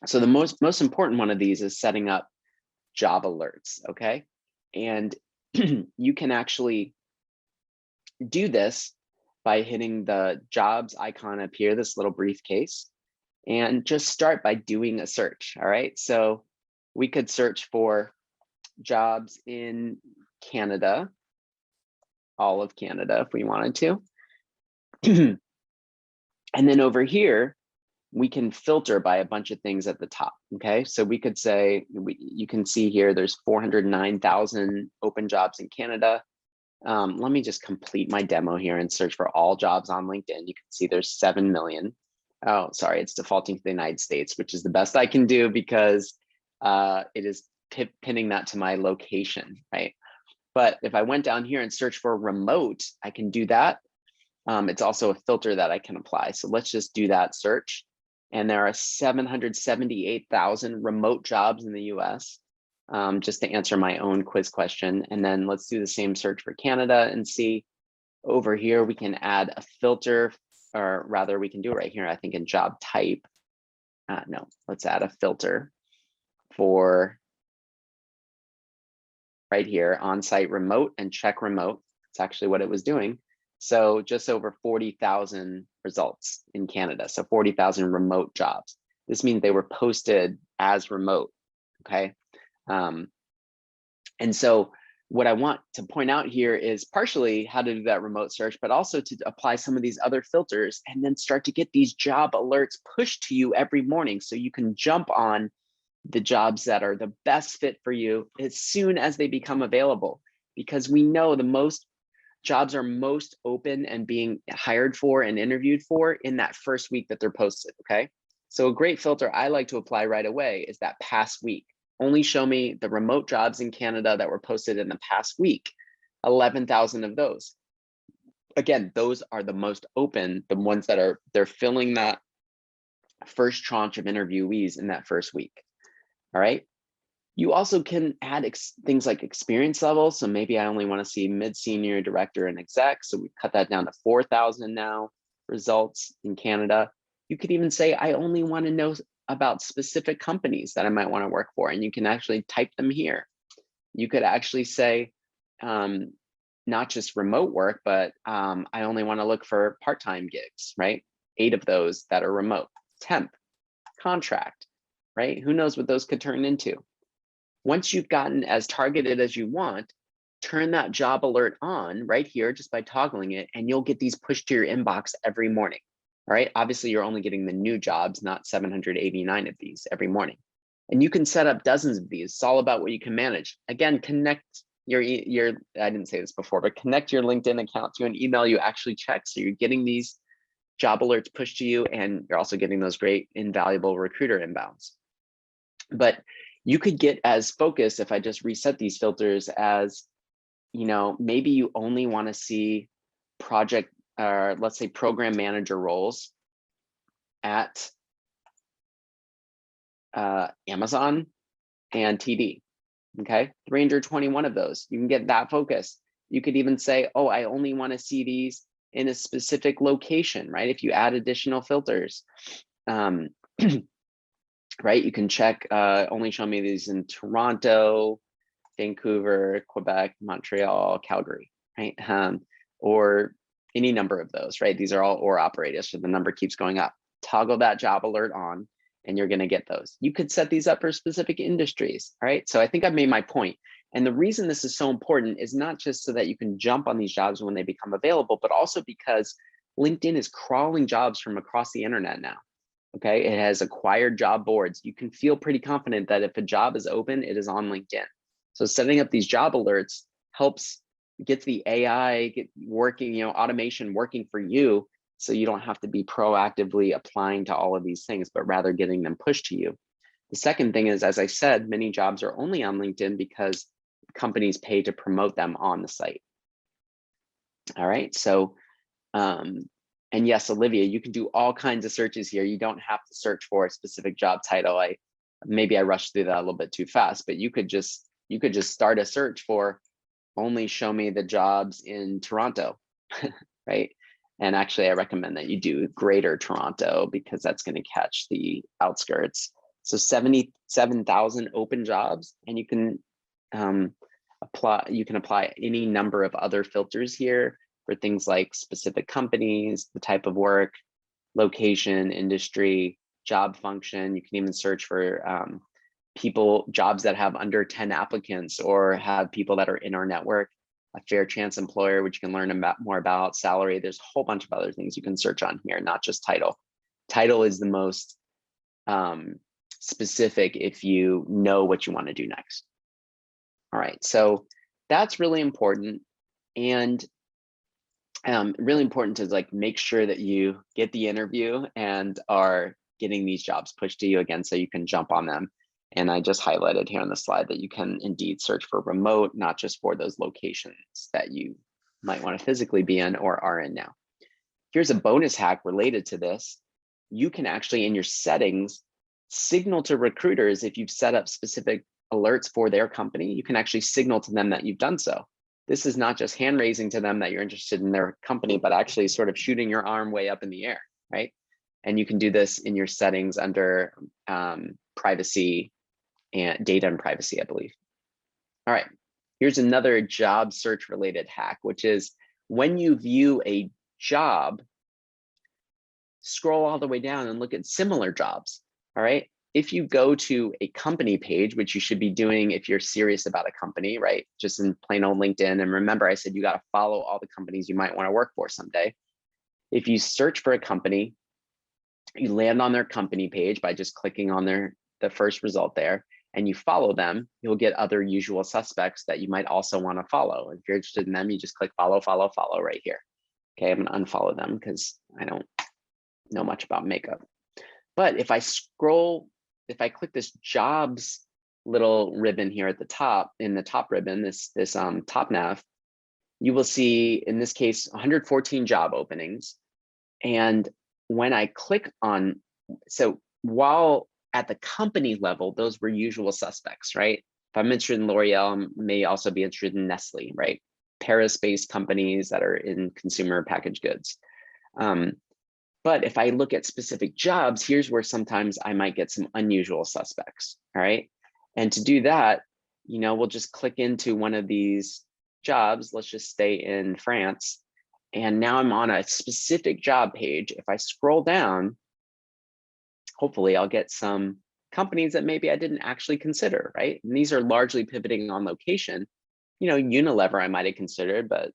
So the most important one of these is setting up job alerts, okay? And you can actually do this by hitting the jobs icon up here, this little briefcase, and just start by doing a search, all right? So we could search for jobs in Canada, all of Canada if we wanted to. And then over here, we can filter by a bunch of things at the top. Okay, so we could say, you can see here, there's 409,000 open jobs in Canada. Let me just complete my demo here and search for all jobs on LinkedIn. You can see there's 7 million. Oh, sorry, it's defaulting to the United States, which is the best I can do because it is pinning that to my location, right? But if I went down here and search for remote, I can do that. It's also a filter that I can apply. So let's just do that search. And there are 778,000 remote jobs in the US, just to answer my own quiz question. And then let's do the same search for Canada and see over here, we can add a filter, or rather we can do it right here, I think in job type. No, let's add a filter for right here, on-site remote, and check remote. It's actually what it was doing. So just over 40,000 results in Canada. So 40,000 remote jobs. This means they were posted as remote, okay? And so what I want to point out here is partially how to do that remote search, but also to apply some of these other filters and then start to get these job alerts pushed to you every morning so you can jump on the jobs that are the best fit for you as soon as they become available. Because we know the most jobs are most open and being hired for and interviewed for in that first week that they're posted, okay? So a great filter I like to apply right away is that past week. Only show me the remote jobs in Canada that were posted in the past week, 11,000 of those. Again, those are the most open, the ones that they're filling that first tranche of interviewees in that first week, all right? You also can add things like experience levels. So maybe I only want to see mid-senior, director, and exec. So we cut that down to 4,000 now results in Canada. You could even say, I only want to know about specific companies that I might want to work for. And you can actually type them here. You could actually say, not just remote work, but I only want to look for part-time gigs, right? 8 of those that are remote, temp, contract, right? Who knows what those could turn into? Once you've gotten as targeted as you want, turn that job alert on right here just by toggling it, and you'll get these pushed to your inbox every morning. All right, obviously you're only getting the new jobs, not 789 of these every morning. And you can set up dozens of these. It's all about what you can manage. Again, connect your, I didn't say this before, but connect your LinkedIn account to an email you actually check. So you're getting these job alerts pushed to you, and you're also getting those great invaluable recruiter inbounds. But you could get as focused, if I just reset these filters, as, maybe you only want to see project, or let's say program manager roles at Amazon and TD, okay? 321 of those, you can get that focused. You could even say, oh, I only want to see these in a specific location, right? If you add additional filters. Right, you can check, only show me these in Toronto, Vancouver, Quebec, Montreal, Calgary, right? Or any number of those, right? These are all OR operators, so the number keeps going up. Toggle that job alert on, and you're gonna get those. You could set these up for specific industries, all right? So I think I've made my point. And the reason this is so important is not just so that you can jump on these jobs when they become available, but also because LinkedIn is crawling jobs from across the internet now. Okay, it has acquired job boards. You can feel pretty confident that if a job is open, it is on LinkedIn. So setting up these job alerts helps get the AI working, automation working for you, so you don't have to be proactively applying to all of these things, but rather getting them pushed to you. The second thing is, as I said, many jobs are only on LinkedIn because companies pay to promote them on the site. All right, so and yes, Olivia, you can do all kinds of searches here. You don't have to search for a specific job title. Maybe I rushed through that a little bit too fast, but you could just start a search for only show me the jobs in Toronto, right? And actually, I recommend that you do Greater Toronto because that's going to catch the outskirts. So 77,000 open jobs, and you can apply any number of other filters here for things like specific companies, the type of work, location, industry, job function. You can even search for jobs that have under 10 applicants or have people that are in our network, a fair chance employer, which you can learn more about, salary. There's a whole bunch of other things you can search on here, not just title. Title is the most specific if you know what you want to do next. All right, so that's really important, and really important to like make sure that you get the interview and are getting these jobs pushed to you again so you can jump on them. And I just highlighted here on the slide that you can indeed search for remote, not just for those locations that you might want to physically be in or are in now. Here's a bonus hack related to this. You can actually in your settings signal to recruiters if you've set up specific alerts for their company. You can actually signal to them that you've done so. This is not just hand raising to them that you're interested in their company, but actually sort of shooting your arm way up in the air, right? And you can do this in your settings under privacy and data and privacy, I believe. All right, here's another job search related hack, which is when you view a job, scroll all the way down and look at similar jobs, all right? If you go to a company page, which you should be doing if you're serious about a company, right? Just in plain old LinkedIn. And remember, I said you got to follow all the companies you might want to work for someday. If you search for a company, you land on their company page by just clicking on the first result there, and you follow them, you'll get other usual suspects that you might also want to follow. If you're interested in them, you just click follow, follow, follow right here. Okay, I'm going to unfollow them because I don't know much about makeup. But if I click this jobs little ribbon here at the top, in the top ribbon, this top nav, you will see, in this case, 114 job openings. And when I click on, so while at the company level, those were usual suspects, right? If I'm interested in L'Oreal, I may also be interested in Nestle, right? Paris-based companies that are in consumer packaged goods. But if I look at specific jobs, here's where sometimes I might get some unusual suspects, all right? And to do that, we'll just click into one of these jobs. Let's just stay in France. And now I'm on a specific job page. If I scroll down, hopefully I'll get some companies that maybe I didn't actually consider, right? And these are largely pivoting on location. Unilever I might have considered, but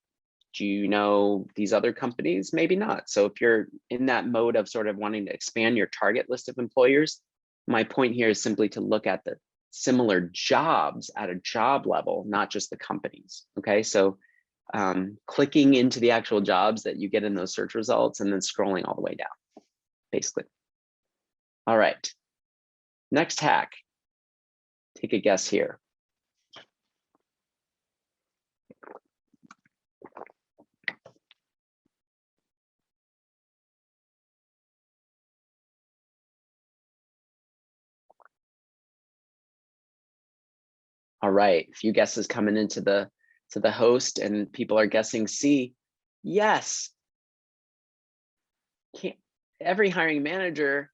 do you know these other companies? Maybe not. So if you're in that mode of sort of wanting to expand your target list of employers, my point here is simply to look at the similar jobs at a job level, not just the companies, okay? So clicking into the actual jobs that you get in those search results and then scrolling all the way down, basically. All right, next hack, take a guess here. All right, a few guesses coming into the host, and people are guessing C. Yes. Every hiring manager,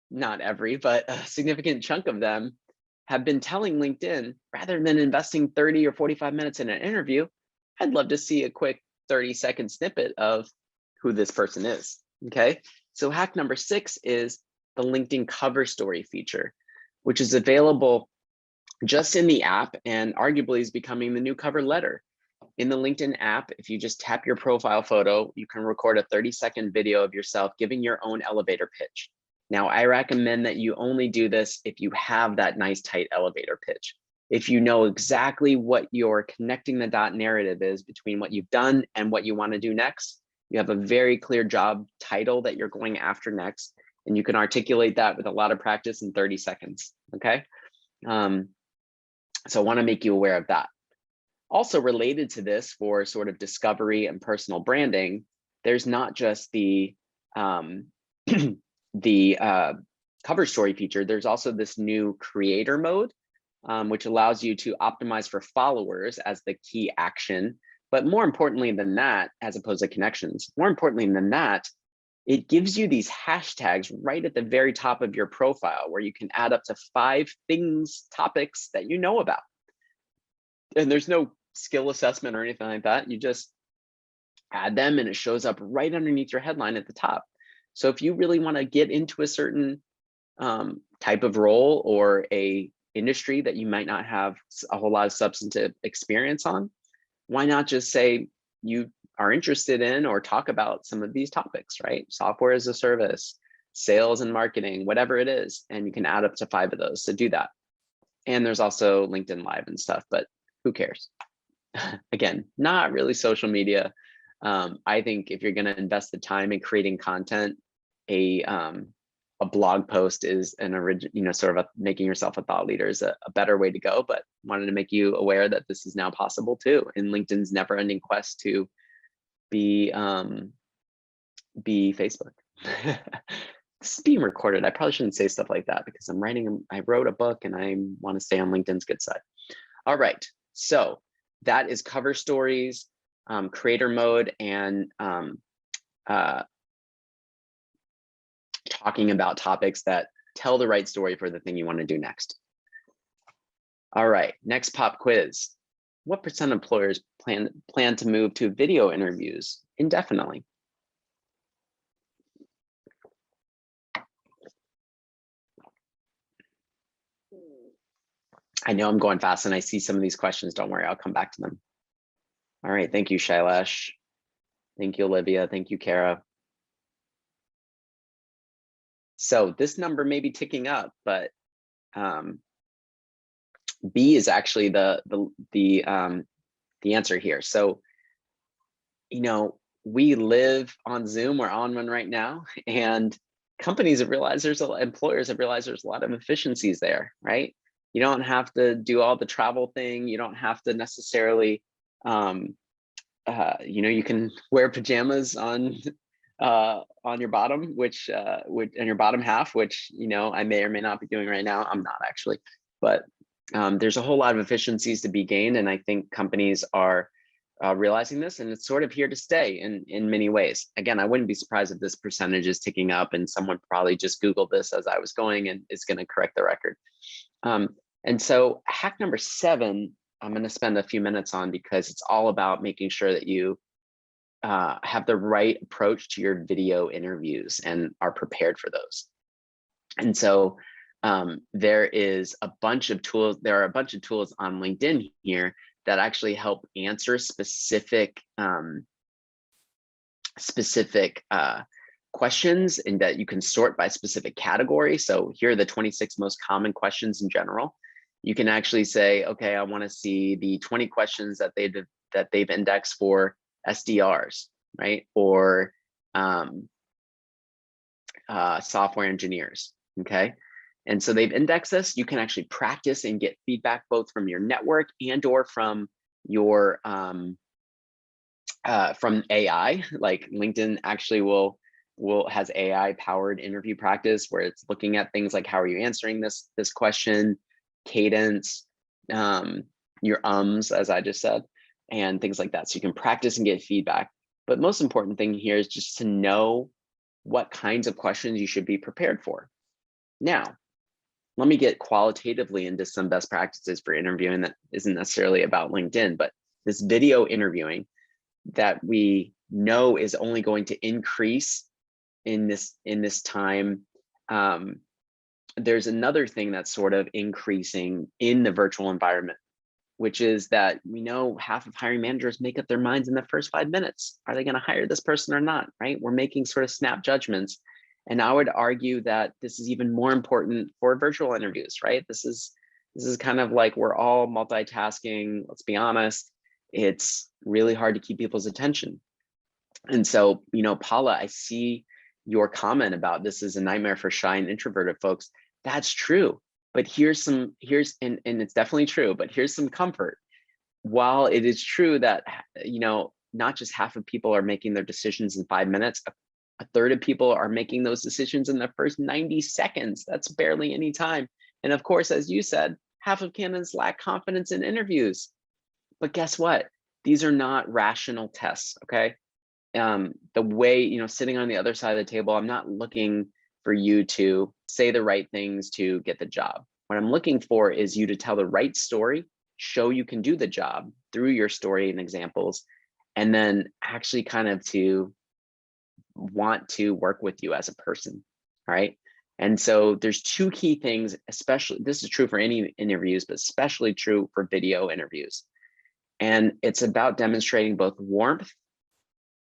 not every, but a significant chunk of them have been telling LinkedIn, rather than investing 30 or 45 minutes in an interview, I'd love to see a quick 30-second snippet of who this person is, okay? So hack number 6 is the LinkedIn cover story feature, which is available just in the app and arguably is becoming the new cover letter. In the LinkedIn app, if you just tap your profile photo, you can record a 30-second video of yourself giving your own elevator pitch. Now, I recommend that you only do this if you have that nice tight elevator pitch. If you know exactly what your connecting the dot narrative is between what you've done and what you want to do next, you have a very clear job title that you're going after next, and you can articulate that with a lot of practice in 30 seconds, okay? So I want to make you aware of that. Also related to this for sort of discovery and personal branding, there's not just the cover story feature, there's also this new creator mode, which allows you to optimize for followers as the key action. But more importantly than that, as opposed to connections, more importantly than that, it gives you these hashtags right at the very top of your profile where you can add up to 5 things, topics that you know about. And there's no skill assessment or anything like that. You just add them and it shows up right underneath your headline at the top. So if you really want to get into a certain type of role or a industry that you might not have a whole lot of substantive experience on, why not just say you are interested in or talk about some of these topics, right? Software as a service, sales and marketing, whatever it is, and you can add up to 5 of those. So do that. And there's also LinkedIn Live and stuff, but who cares? Again, not really social media. I think if you're going to invest the time in creating content, a blog post is an original, sort of making yourself a thought leader is a better way to go. But wanted to make you aware that this is now possible too. In LinkedIn's never-ending quest to be Facebook. This is being recorded. I probably shouldn't say stuff like that because I wrote a book and I want to stay on LinkedIn's good side. All right, so that is cover stories, creator mode, and talking about topics that tell the right story for the thing you want to do next. All right, next pop quiz. What % of employers plan to move to video interviews indefinitely? I know I'm going fast and I see some of these questions. Don't worry, I'll come back to them. All right, thank you, Shailesh. Thank you, Olivia. Thank you, Kara. So this number may be ticking up, but B is actually the answer here. So, we live on Zoom. We're on one right now, and companies have realized employers have realized there's a lot of efficiencies there, right? You don't have to do all the travel thing. You don't have to necessarily, you can wear pajamas on your bottom, which and your bottom half, which I may or may not be doing right now. I'm not actually, but there's a whole lot of efficiencies to be gained, and I think companies are realizing this, and it's sort of here to stay in many ways. Again, I wouldn't be surprised if this percentage is ticking up, and someone probably just Googled this as I was going and is going to correct the record. And so hack number 7, I'm going to spend a few minutes on because it's all about making sure that you have the right approach to your video interviews and are prepared for those. And so there is a bunch of tools. There are a bunch of tools on LinkedIn here that actually help answer specific questions, and that you can sort by specific category. So here are the 26 most common questions in general. You can actually say, okay, I want to see the 20 questions that they've indexed for SDRs, right? Or software engineers, okay? And so they've indexed this. You can actually practice and get feedback both from your network and or from your from AI. Like LinkedIn actually has AI powered interview practice where it's looking at things like how are you answering this question, cadence, your as I just said, and things like that. So you can practice and get feedback. But most important thing here is just to know what kinds of questions you should be prepared for. Now, let me get qualitatively into some best practices for interviewing that isn't necessarily about LinkedIn, but this video interviewing that we know is only going to increase in this time. There's another thing that's sort of increasing in the virtual environment, which is that we know half of hiring managers make up their minds in the first 5 minutes. Are they going to hire this person or not, right? We're making sort of snap judgments. And I would argue that this is even more important for virtual interviews, right? This is kind of like we're all multitasking. Let's be honest, it's really hard to keep people's attention. And so, Paula, I see your comment about this is a nightmare for shy and introverted folks. That's true. But and it's definitely true, but here's some comfort. While it is true that, not just half of people are making their decisions in 5 minutes, a third of people are making those decisions in the first 90 seconds. That's barely any time. And of course, as you said, half of candidates lack confidence in interviews. But guess what? These are not rational tests, okay? The way, sitting on the other side of the table, I'm not looking for you to say the right things to get the job. What I'm looking for is you to tell the right story, show you can do the job through your story and examples, and then actually kind of to want to work with you as a person, all right? And so there's 2 key things, especially, this is true for any interviews, but especially true for video interviews. And it's about demonstrating both warmth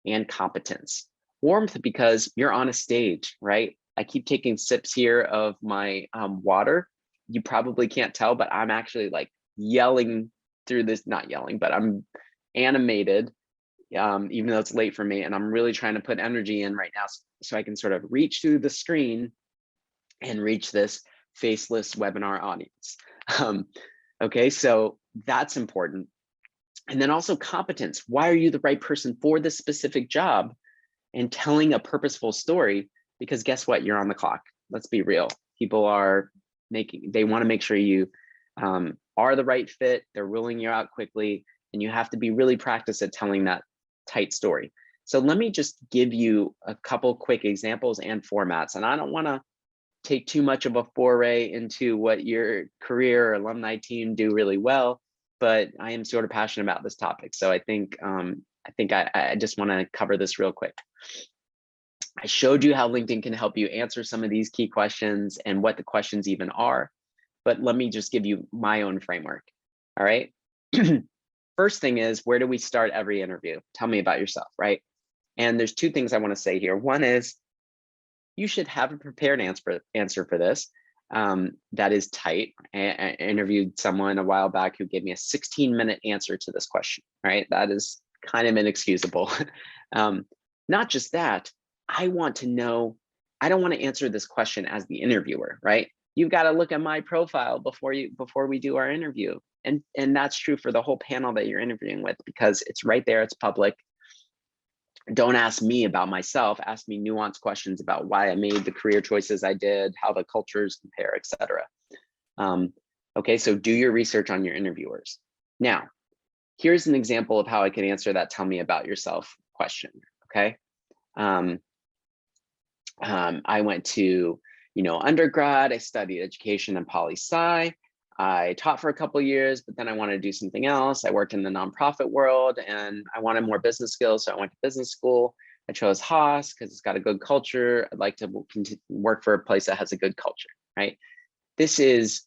and competence. Warmth because you're on a stage, right? I keep taking sips here of my water. You probably can't tell, but I'm actually like yelling through this, not yelling, but I'm animated, even though it's late for me. And I'm really trying to put energy in right now so I can sort of reach through the screen and reach this faceless webinar audience. Okay, so that's important. And then also competence. Why are you the right person for this specific job? And telling a purposeful story, because guess what? You're on the clock. Let's be real. People are they want to make sure you are the right fit. They're ruling you out quickly, and you have to be really practiced at telling that tight story. So let me just give you a couple quick examples and formats. And I don't want to take too much of a foray into what your career or alumni team do really well, but I am sort of passionate about this topic. So I think I just want to cover this real quick. I showed you how LinkedIn can help you answer some of these key questions and what the questions even are, but let me just give you my own framework. All right. First thing is, where do we start every interview? Tell me about yourself, right? And there's two things I want to say here. One is, you should have a prepared answer for this that is tight. I interviewed someone a while back who gave me a 16-minute answer to this question, right? That is kind of inexcusable. Not just that, I want to know, I don't want to answer this question as the interviewer, right? You've got to look at my profile before we do our interview. And that's true for the whole panel that you're interviewing with, because it's right there, it's public. Don't ask me about myself, ask me nuanced questions about why I made the career choices I did, how the cultures compare, etc. Okay, so do your research on your interviewers. Now, here's an example of how I can answer that tell me about yourself question, okay? I went to, undergrad, I studied education and poli-sci. I taught for a couple of years, but then I wanted to do something else. I worked in the nonprofit world and I wanted more business skills. So I went to business school. I chose Haas because it's got a good culture. I'd like to work for a place that has a good culture, right? This is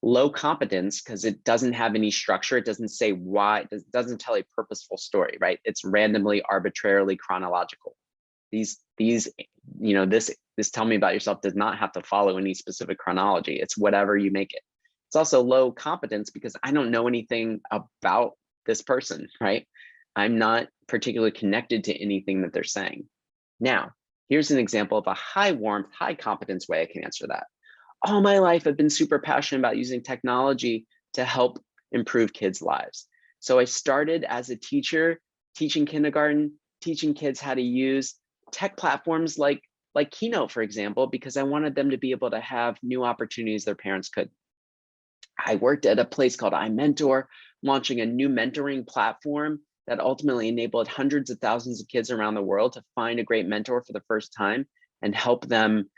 low competence because it doesn't have any structure. It doesn't say why, it doesn't tell a purposeful story, right? It's randomly, arbitrarily chronological. This tell me about yourself does not have to follow any specific chronology. It's whatever you make it. It's also low competence because I don't know anything about this person, right? I'm not particularly connected to anything that they're saying. Now, here's an example of a high warmth, high competence way I can answer that. All my life, I've been super passionate about using technology to help improve kids' lives. So I started as a teacher, teaching kindergarten, teaching kids how to use tech platforms like Keynote, for example, because I wanted them to be able to have new opportunities their parents could. I worked at a place called iMentor, launching a new mentoring platform that ultimately enabled hundreds of thousands of kids around the world to find a great mentor for the first time and help them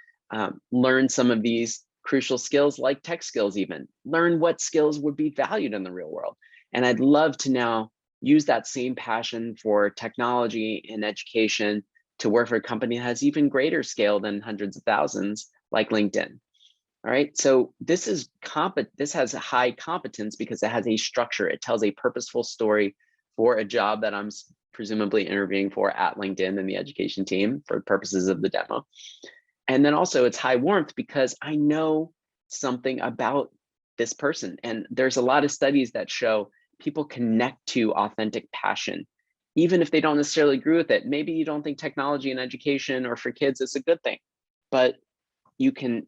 learn some of these crucial skills like tech skills, even learn what skills would be valued in the real world. And I'd love to now use that same passion for technology and education to work for a company that has even greater scale than hundreds of thousands like LinkedIn. All right, so this has a high competence because it has a structure. It tells a purposeful story for a job that I'm presumably interviewing for at LinkedIn and the education team for purposes of the demo. And then also it's high warmth because I know something about this person. And there's a lot of studies that show people connect to authentic passion, even if they don't necessarily agree with it. Maybe you don't think technology and education or for kids is a good thing, but you can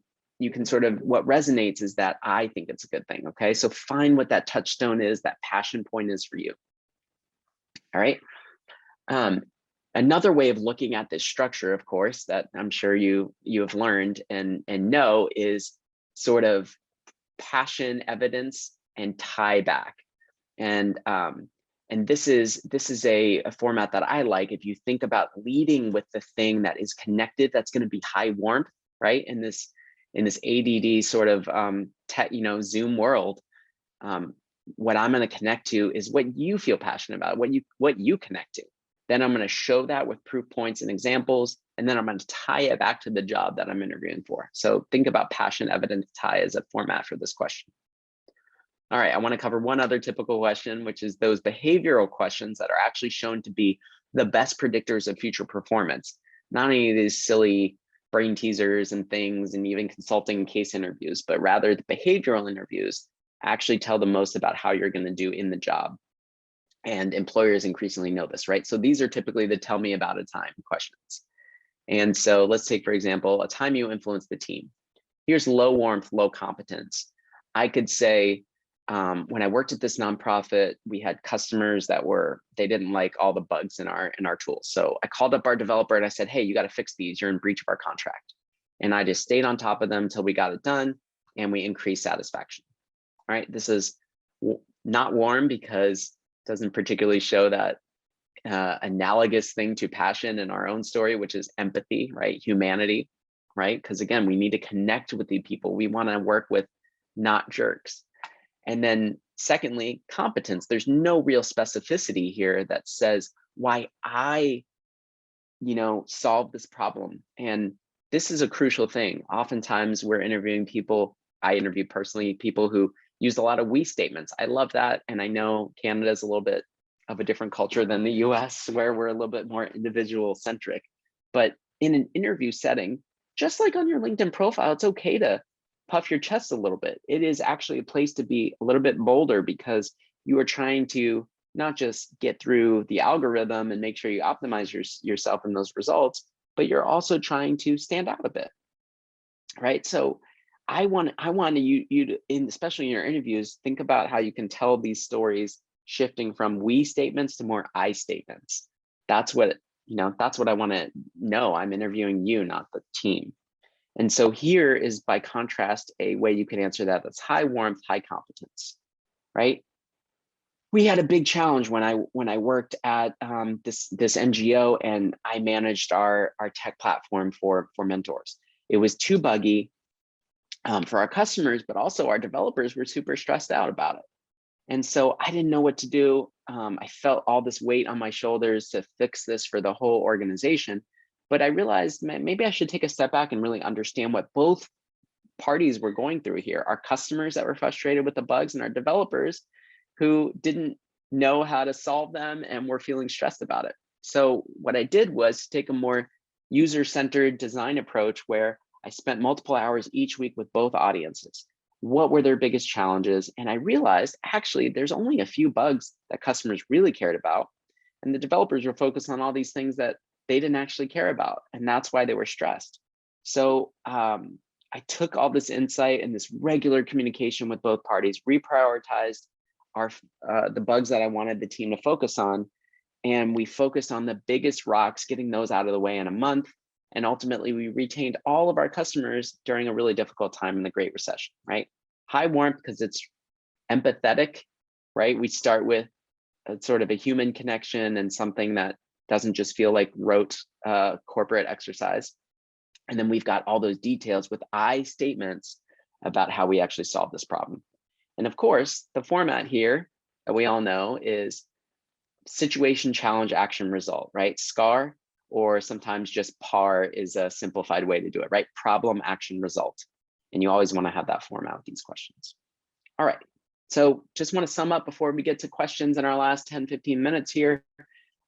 sort of, what resonates is that I think it's a good thing, okay? So find what that touchstone is, that passion point is for you, all right? Another way of looking at this structure, of course, that I'm sure you have learned and know is sort of passion, evidence, and tie back. And this is a format that I like. If you think about leading with the thing that is connected, that's going to be high warmth, right? In this ADD sort of Zoom world, what I'm going to connect to is what you feel passionate about, what you connect to. Then I'm going to show that with proof points and examples, and then I'm going to tie it back to the job that I'm interviewing for. So think about passion, evidence, tie as a format for this question. All right, I want to cover one other typical question, which is those behavioral questions that are actually shown to be the best predictors of future performance. Not any of these silly brain teasers and things, and even consulting case interviews, but rather the behavioral interviews actually tell the most about how you're going to do in the job. And employers increasingly know this, right? So these are typically the tell me about a time questions. And so let's take, for example, a time you influence the team. Here's low warmth, low competence. I could say, when I worked at this nonprofit, we had customers that they didn't like all the bugs in our tools. So I called up our developer and I said, hey, you got to fix these. You're in breach of our contract. And I just stayed on top of them until we got it done and we increased satisfaction. All right. This is not warm because it doesn't particularly show that analogous thing to passion in our own story, which is empathy, right? Humanity, right? Because again, we need to connect with the people. We want to work with, not jerks. And then secondly, competence. There's no real specificity here that says why I, solve this problem. And this is a crucial thing. Oftentimes we're interviewing people, I interview personally people who use a lot of we statements. I love that. And I know Canada's a little bit of a different culture than the US, where we're a little bit more individual centric. But in an interview setting, just like on your LinkedIn profile, it's okay to puff your chest a little bit. It is actually a place to be a little bit bolder because you are trying to not just get through the algorithm and make sure you optimize yourself in those results, but you're also trying to stand out a bit, right? So I want you to, especially in your interviews, think about how you can tell these stories shifting from we statements to more I statements. That's what I want to know. I'm interviewing you, not the team. And so here is, by contrast, a way you can answer that that's high warmth, high competence, right? We had a big challenge when I worked at this NGO and I managed our tech platform for mentors. It was too buggy for our customers, but also our developers were super stressed out about it. And so I didn't know what to do. I felt all this weight on my shoulders to fix this for the whole organization. But I realized maybe I should take a step back and really understand what both parties were going through here. Our customers that were frustrated with the bugs and our developers who didn't know how to solve them and were feeling stressed about it. So what I did was take a more user-centered design approach where I spent multiple hours each week with both audiences. What were their biggest challenges? And I realized actually there's only a few bugs that customers really cared about. And the developers were focused on all these things that they didn't actually care about. And that's why they were stressed. So I took all this insight and this regular communication with both parties, reprioritized the bugs that I wanted the team to focus on. And we focused on the biggest rocks, getting those out of the way in a month. And ultimately, we retained all of our customers during a really difficult time in the Great Recession, right? High warmth because it's empathetic, right? We start with a sort of a human connection and something that doesn't just feel like rote corporate exercise. And then we've got all those details with I statements about how we actually solve this problem. And of course, the format here that we all know is situation, challenge, action, result, right? SCAR, or sometimes just PAR is a simplified way to do it, right? Problem, action, result. And you always want to have that format with these questions. All right, so just want to sum up before we get to questions in our last 10, 15 minutes here.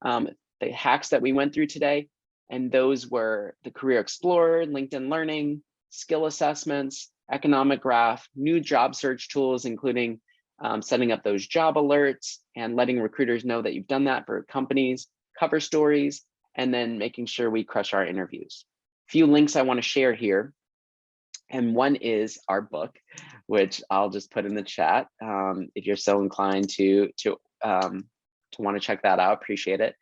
The hacks that we went through today, and those were the Career Explorer, LinkedIn Learning, skill assessments, economic graph, new job search tools, including setting up those job alerts and letting recruiters know that you've done that for companies, cover stories, and then making sure we crush our interviews. A few links I want to share here. And one is our book, which I'll just put in the chat. If you're so inclined to want to check that out, appreciate it.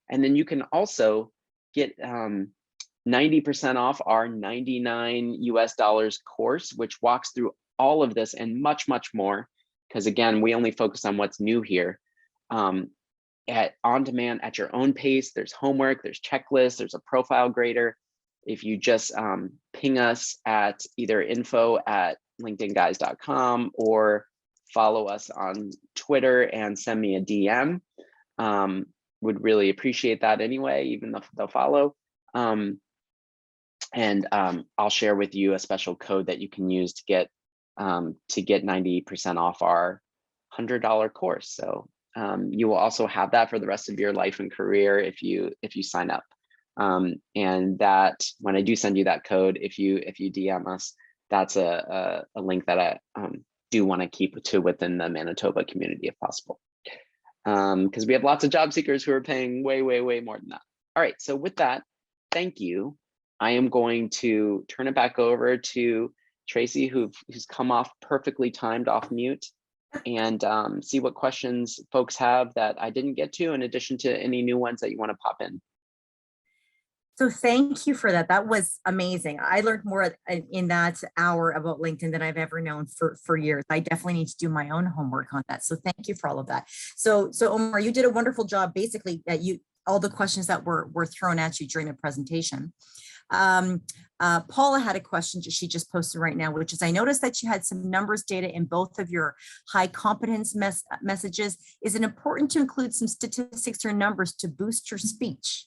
And then you can also get 90% off our $99 US course, which walks through all of this and much, much more. Because again, we only focus on what's new here. On demand at your own pace. There's homework, there's checklists, there's a profile grader. If you just ping us at either info@linkedinguys.com or follow us on Twitter and send me a DM, would really appreciate that anyway, even though they'll follow. I'll share with you a special code that you can use to get 90% off our $100 course. So you will also have that for the rest of your life and career if you sign up. And that when I do send you that code, if you DM us, that's a link that I do want to keep to within the Manitoba community if possible. Because we have lots of job seekers who are paying way, way, way more than that. All right, so with that, thank you. I am going to turn it back over to Tracy, who's come off perfectly timed off mute, and see what questions folks have that I didn't get to, in addition to any new ones that you want to pop in. So thank you for that. That was amazing. I learned more in that hour about LinkedIn than I've ever known for years. I definitely need to do my own homework on that. So thank you for all of that. So Omar, you did a wonderful job. Basically, all the questions that were thrown at you during the presentation. Paula had a question she just posted right now, which is, I noticed that you had some numbers data in both of your high competence messages. Is it important to include some statistics or numbers to boost your speech?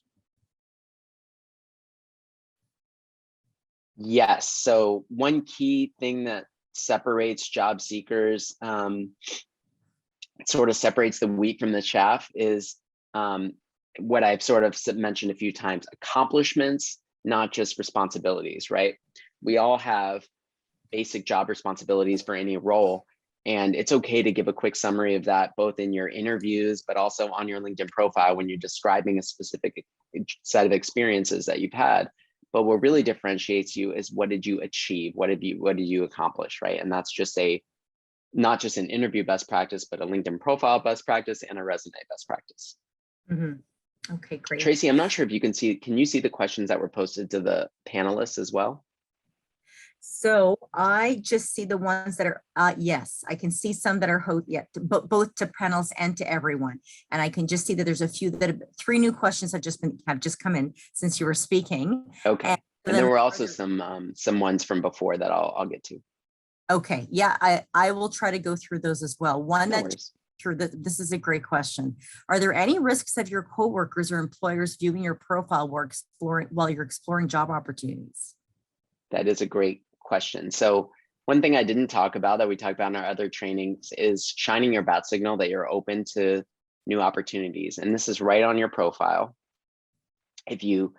Yes. So one key thing that separates job seekers, sort of separates the wheat from the chaff, is what I've sort of mentioned a few times: accomplishments, not just responsibilities, right? We all have basic job responsibilities for any role, and it's okay to give a quick summary of that, both in your interviews, but also on your LinkedIn profile when you're describing a specific set of experiences that you've had. But what really differentiates you is, what did you achieve? What did you accomplish, right? And that's just not just an interview best practice, but a LinkedIn profile best practice and a resume best practice. Mm-hmm. Okay, great. Tracy, I'm not sure if you can you see the questions that were posted to the panelists as well? So I just see the ones that are, yes, I can see some that are both to panelists and to everyone. And I can just see that there's a few that 3 new questions have just come in since you were speaking. Okay. And there were also some ones from before that I'll get to. Okay. Yeah, I will try to go through those as well. One No that worries. This is a great question. Are there any risks of your coworkers or employers viewing your profile while you're exploring job opportunities? That is a great question. So one thing I didn't talk about that we talked about in our other trainings is shining your bat signal that you're open to new opportunities. And this is right on your profile. If you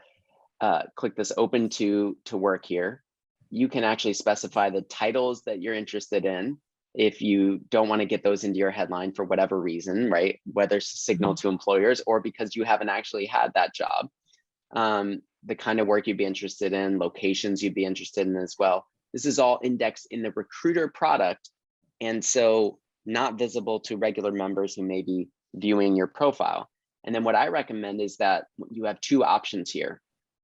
click this open to work here, you can actually specify the titles that you're interested in. If you don't want to get those into your headline for whatever reason, right? Whether it's a signal to employers or because you haven't actually had that job, the kind of work you'd be interested in, locations you'd be interested in as well. This is all indexed in the recruiter product, and so not visible to regular members who may be viewing your profile. And then what I recommend is that you have 2 options here.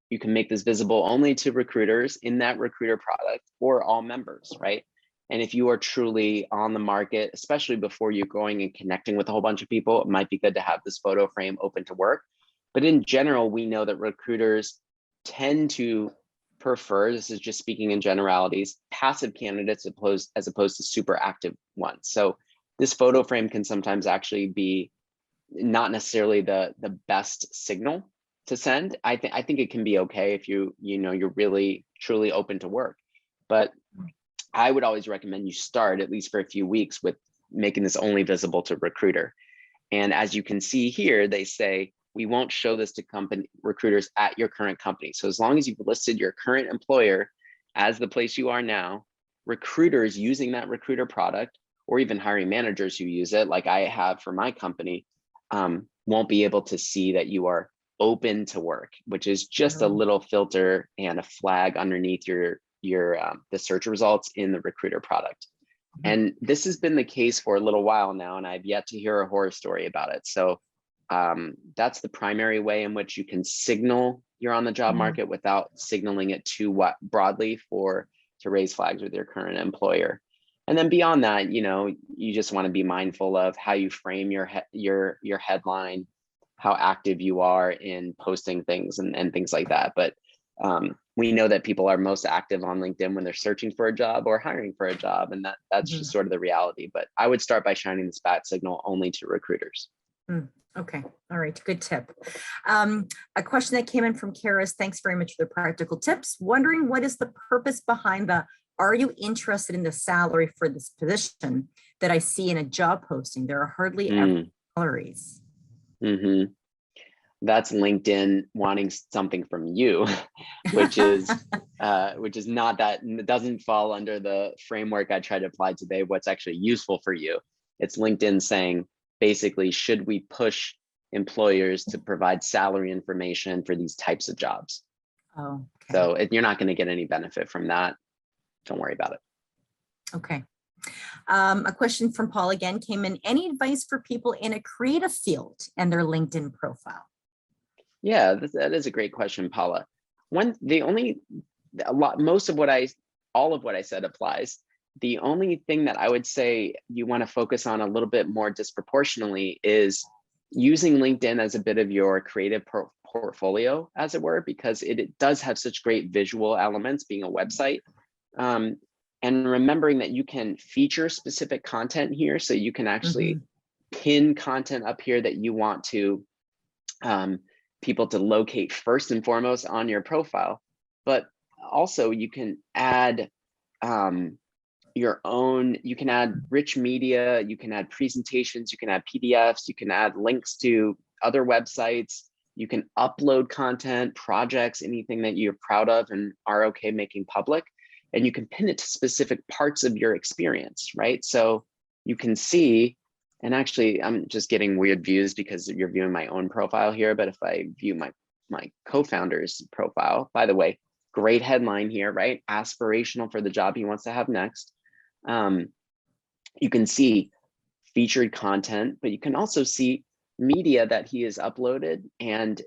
You can make this visible only to recruiters in that recruiter product, or all members, right? And if you are truly on the market, especially before you're going and connecting with a whole bunch of people, it might be good to have this photo frame open to work. But in general, we know that recruiters tend to prefer, this is just speaking in generalities, passive candidates as opposed to super active ones. So this photo frame can sometimes actually be not necessarily the best signal to send. I think it can be okay if you're really truly open to work. But I would always recommend you start, at least for a few weeks, with making this only visible to recruiter. And as you can see here, they say, we won't show this to recruiters at your current company. So as long as you've listed your current employer as the place you are now, recruiters using that recruiter product, or even hiring managers who use it, like I have for my company, won't be able to see that you are open to work, which is just a little filter and a flag underneath the search results in the recruiter product. And this has been the case for a little while now, and I've yet to hear a horror story about it. So that's the primary way in which you can signal you're on the job market without signaling it too broadly to raise flags with your current employer. And then beyond that, you just want to be mindful of how you frame your headline, how active you are in posting things and things like that. But we know that people are most active on LinkedIn when they're searching for a job or hiring for a job, and that's just sort of the reality. But I would start by shining this bat signal only to recruiters. Okay. All right. Good tip. A question that came in from Kara is, thanks very much for the practical tips. Wondering, what is the purpose behind are you interested in the salary for this position that I see in a job posting? There are hardly ever salaries. That's LinkedIn wanting something from you, which is not that, it doesn't fall under the framework I try to apply today, what's actually useful for you. It's LinkedIn saying, basically, should we push employers to provide salary information for these types of jobs? Oh, okay. So you're not going to get any benefit from that. Don't worry about it. Okay. A question from Paul again came in. Any advice for people in a creative field and their LinkedIn profile? Yeah, that is a great question, Paula. All of what I said applies. The only thing that I would say you want to focus on a little bit more disproportionately is using LinkedIn as a bit of your creative portfolio, as it were, because it does have such great visual elements, being a website. And remembering that you can feature specific content here, so you can actually pin content up here that you want to people to locate first and foremost on your profile. But also you can add your own, you can add rich media, you can add presentations, you can add PDFs, you can add links to other websites, you can upload content, projects, anything that you're proud of and are okay making public, and you can pin it to specific parts of your experience, right? So you can see, and actually I'm just getting weird views because you're viewing my own profile here, but if I view my co-founder's profile, by the way, great headline here, right? Aspirational for the job he wants to have next. You can see featured content, but you can also see media that he has uploaded. And,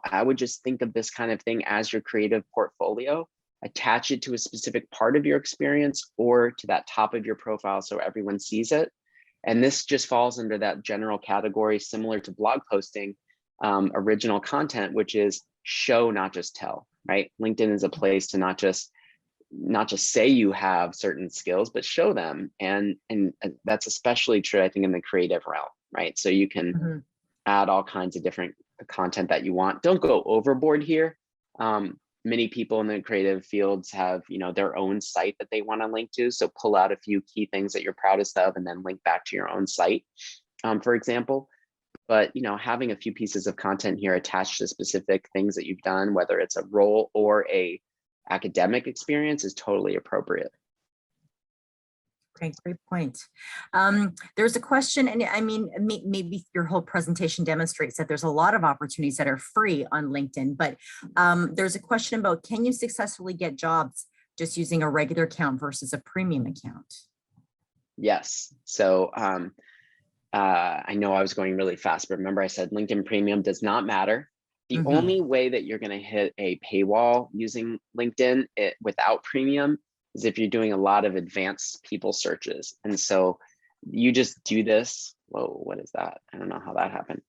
I would just think of this kind of thing as your creative portfolio, attach it to a specific part of your experience or to that top of your profile so everyone sees it. And this just falls under that general category, similar to blog posting, original content, which is show, not just tell, right? LinkedIn is a place to not just say you have certain skills, but show them. And that's especially true, I think, in the creative realm, right? So you can add all kinds of different content that you want. Don't go overboard here. Many people in the creative fields have, their own site that they want to link to. So pull out a few key things that you're proudest of and then link back to your own site, for example. But, having a few pieces of content here attached to specific things that you've done, whether it's a role or a academic experience, is totally appropriate. Okay, great point. There's a question, and I mean, maybe your whole presentation demonstrates that there's a lot of opportunities that are free on LinkedIn, but there's a question about, can you successfully get jobs just using a regular account versus a premium account? Yes. So I know I was going really fast, but remember I said LinkedIn Premium does not matter. The only way that you're going to hit a paywall using LinkedIn without premium is if you're doing a lot of advanced people searches. And so you just do this. Whoa, what is that? I don't know how that happened.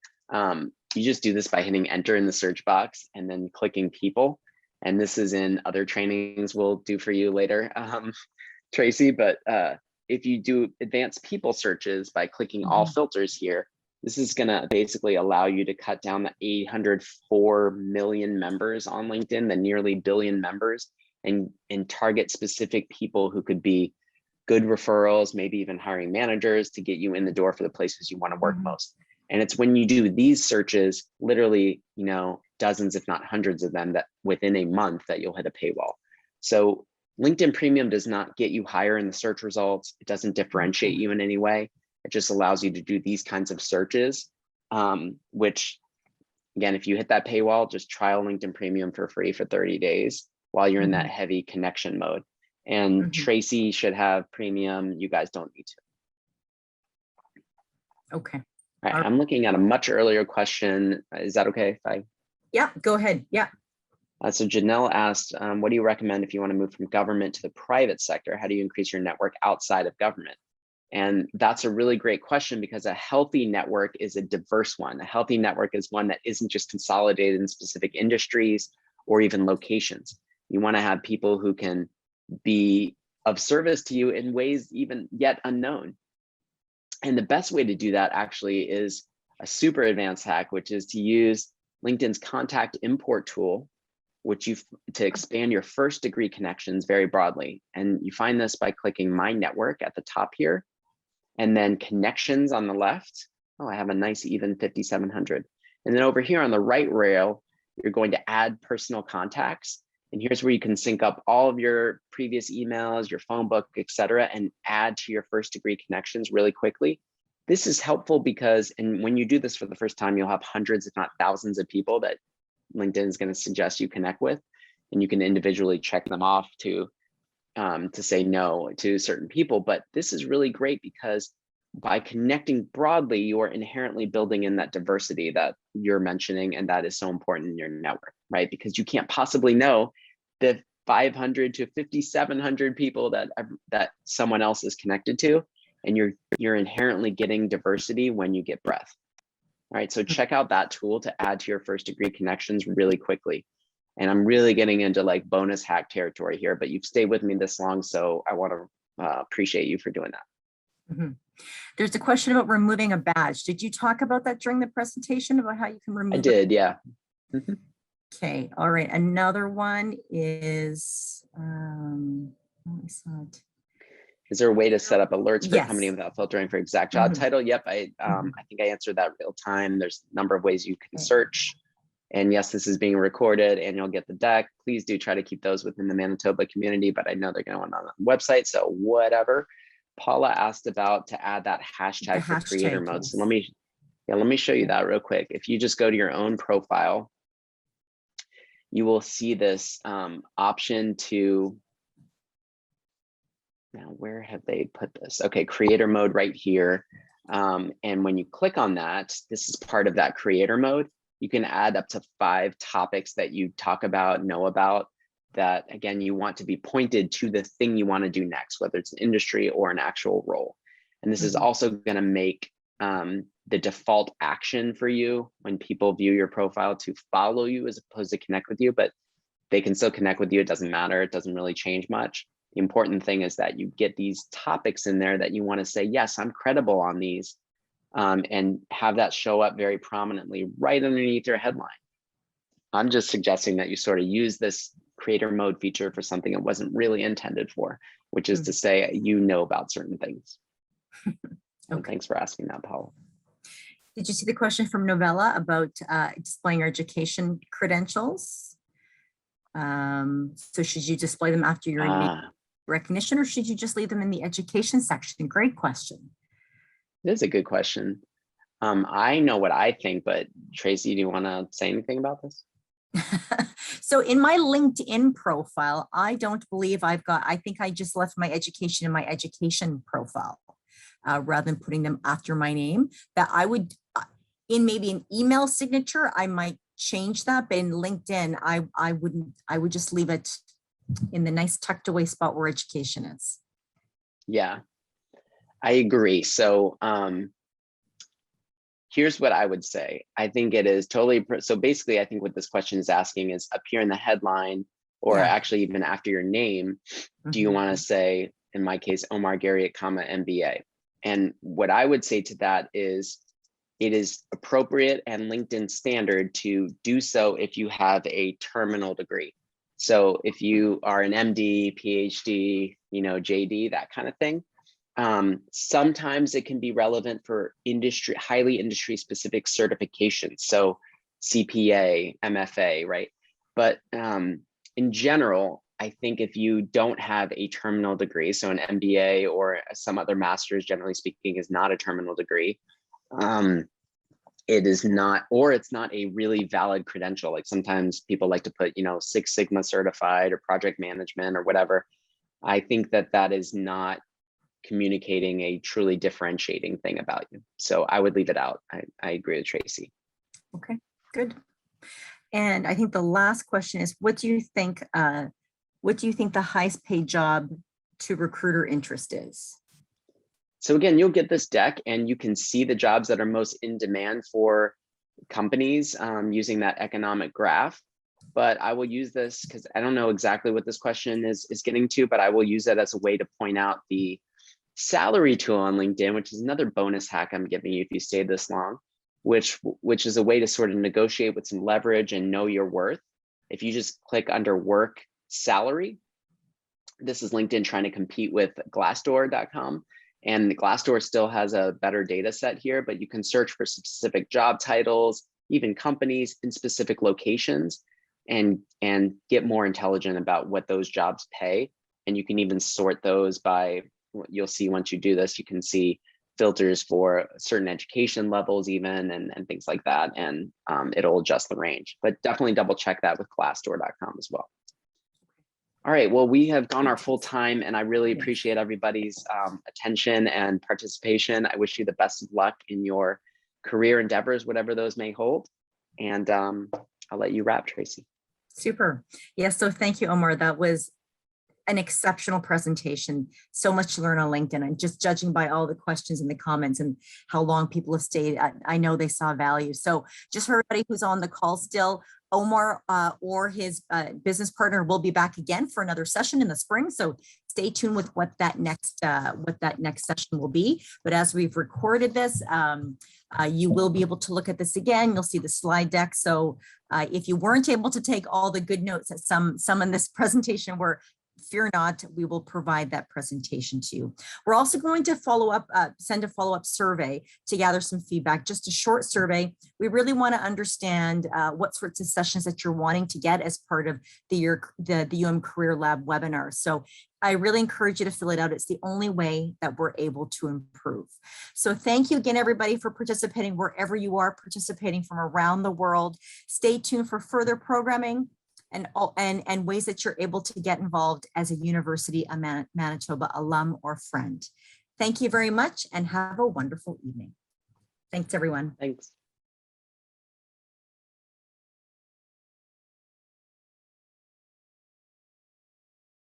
You just do this by hitting enter in the search box and then clicking people. And this is in other trainings we'll do for you later, Tracy. But if you do advanced people searches by clicking all filters here, this is going to basically allow you to cut down the 804 million members on LinkedIn, the nearly billion members, and target specific people who could be good referrals, maybe even hiring managers to get you in the door for the places you want to work most. And it's when you do these searches, literally, dozens, if not hundreds of them, that within a month that you'll hit a paywall. So LinkedIn Premium does not get you higher in the search results. It doesn't differentiate you in any way. It just allows you to do these kinds of searches, which, again, if you hit that paywall, just trial LinkedIn Premium for free for 30 days while you're in that heavy connection mode. And Tracy should have premium. You guys don't need to. Okay. All right. I'm looking at a much earlier question. Is that okay if I? Yeah, go ahead. Yeah. So Janelle asked, what do you recommend if you want to move from government to the private sector? How do you increase your network outside of government? And that's a really great question, because a healthy network is a diverse one. A healthy network is one that isn't just consolidated in specific industries or even locations. You want to have people who can be of service to you in ways even yet unknown. And the best way to do that actually is a super advanced hack, which is to use LinkedIn's contact import tool, to expand your first degree connections very broadly. And you find this by clicking My Network at the top here, and then Connections on the left. Oh, I have a nice even 5,700. And then over here on the right rail, you're going to add personal contacts. And here's where you can sync up all of your previous emails, your phone book, et cetera, and add to your first degree connections really quickly. This is helpful because, and when you do this for the first time, you'll have hundreds, if not thousands of people that LinkedIn is going to suggest you connect with, and you can individually check them off to say no to certain people. But this is really great because by connecting broadly, you are inherently building in that diversity that you're mentioning, and that is so important in your network, right? Because you can't possibly know the 500 to 5,700 people that someone else is connected to, and you're inherently getting diversity when you get breadth. All right, so check out that tool to add to your first degree connections really quickly. And I'm really getting into like bonus hack territory here, but you've stayed with me this long, so I want to appreciate you for doing that. Mm-hmm. There's a question about removing a badge. Did you talk about that during the presentation about how you can remove? I did, yeah. Mm-hmm. Okay, all right. Another one is, is there a way to set up alerts for yes. a company without filtering for exact job title? Yep, I think I answered that real time. There's a number of ways you can search. And yes, this is being recorded and you'll get the deck. Please do try to keep those within the Manitoba community, but I know they're going on the website, so whatever. Paula asked about to add that hashtag for creator mode. So let me show you that real quick. If you just go to your own profile, you will see this option to, now where have they put this? Okay, creator mode right here. And when you click on that, this is part of that creator mode. You can add up to 5 topics that you talk about, know about, that again, you want to be pointed to the thing you want to do next, whether it's an industry or an actual role. And this is also going to make the default action for you when people view your profile to follow you as opposed to connect with you, but they can still connect with you. It doesn't matter. It doesn't really change much. The important thing is that you get these topics in there that you want to say, yes, I'm credible on these, and have that show up very prominently right underneath your headline. I'm just suggesting that you sort of use this creator mode feature for something it wasn't really intended for, which is to say, you know about certain things. Okay. Thanks for asking that, Paula. Did you see the question from Novella about displaying your education credentials? So should you display them after your name recognition, or should you just leave them in the education section? Great question. It is a good question. I know what I think, but Tracy, do you want to say anything about this? So in my LinkedIn profile, I don't believe I've got, I think I just left my education in my education profile rather than putting them after my name. That I would, in maybe an email signature, I might change that, but in LinkedIn, I wouldn't, I would just leave it in the nice tucked away spot where education is. Yeah, I agree. So here's what I would say. I think it is totally, so basically I think what this question is asking is appear in the headline, or actually even after your name, do you want to say, in my case, Omar Garriott, MBA? And what I would say to that is, it is appropriate and LinkedIn standard to do so if you have a terminal degree. So if you are an MD, PhD, JD, that kind of thing, sometimes it can be relevant for industry, highly industry specific certifications. So CPA, MFA, right? But in general, I think if you don't have a terminal degree, so an MBA or some other master's, generally speaking, is not a terminal degree. It is not, or it's not a really valid credential. Like sometimes people like to put, Six Sigma certified or project management or whatever. I think that that is not communicating a truly differentiating thing about you. So I would leave it out. I agree with Tracy. Okay, good. And I think the last question is, what do you think the highest paid job to recruiter interest is? So again, you'll get this deck and you can see the jobs that are most in demand for companies using that economic graph. But I will use this because I don't know exactly what this question is getting to, but I will use it as a way to point out the salary tool on LinkedIn, which is another bonus hack I'm giving you if you stayed this long, which is a way to sort of negotiate with some leverage and know your worth. If you just click under work salary, this is LinkedIn trying to compete with Glassdoor.com. And Glassdoor still has a better data set here, but you can search for specific job titles, even companies in specific locations, and get more intelligent about what those jobs pay. And you can even sort those by, you'll see once you do this, you can see filters for certain education levels even, and things like that. And it'll adjust the range, but definitely double check that with glassdoor.com as well. All right, well, we have gone our full time, and I really appreciate everybody's attention and participation. I wish you the best of luck in your career endeavors, whatever those may hold. And I'll let you wrap, Tracy. Super. Yes, so thank you, Omar. That was an exceptional presentation. So much to learn on LinkedIn, and just judging by all the questions in the comments and how long people have stayed, I know they saw value. So just for everybody who's on the call still, Omar or his business partner will be back again for another session in the spring. So stay tuned with what that next session will be. But as we've recorded this, you will be able to look at this again. You'll see the slide deck. So if you weren't able to take all the good notes that some in this presentation were, fear not, we will provide that presentation to you. We're also going to follow up, send a follow-up survey to gather some feedback, just a short survey. We really want to understand what sorts of sessions that you're wanting to get as part of the UM Career Lab webinar. So I really encourage you to fill it out. It's the only way that we're able to improve. So thank you again, everybody, for participating wherever you are participating from around the world. Stay tuned for further programming and ways that you're able to get involved as a University of Manitoba alum or friend. Thank you very much and have a wonderful evening. Thanks, everyone. Thanks.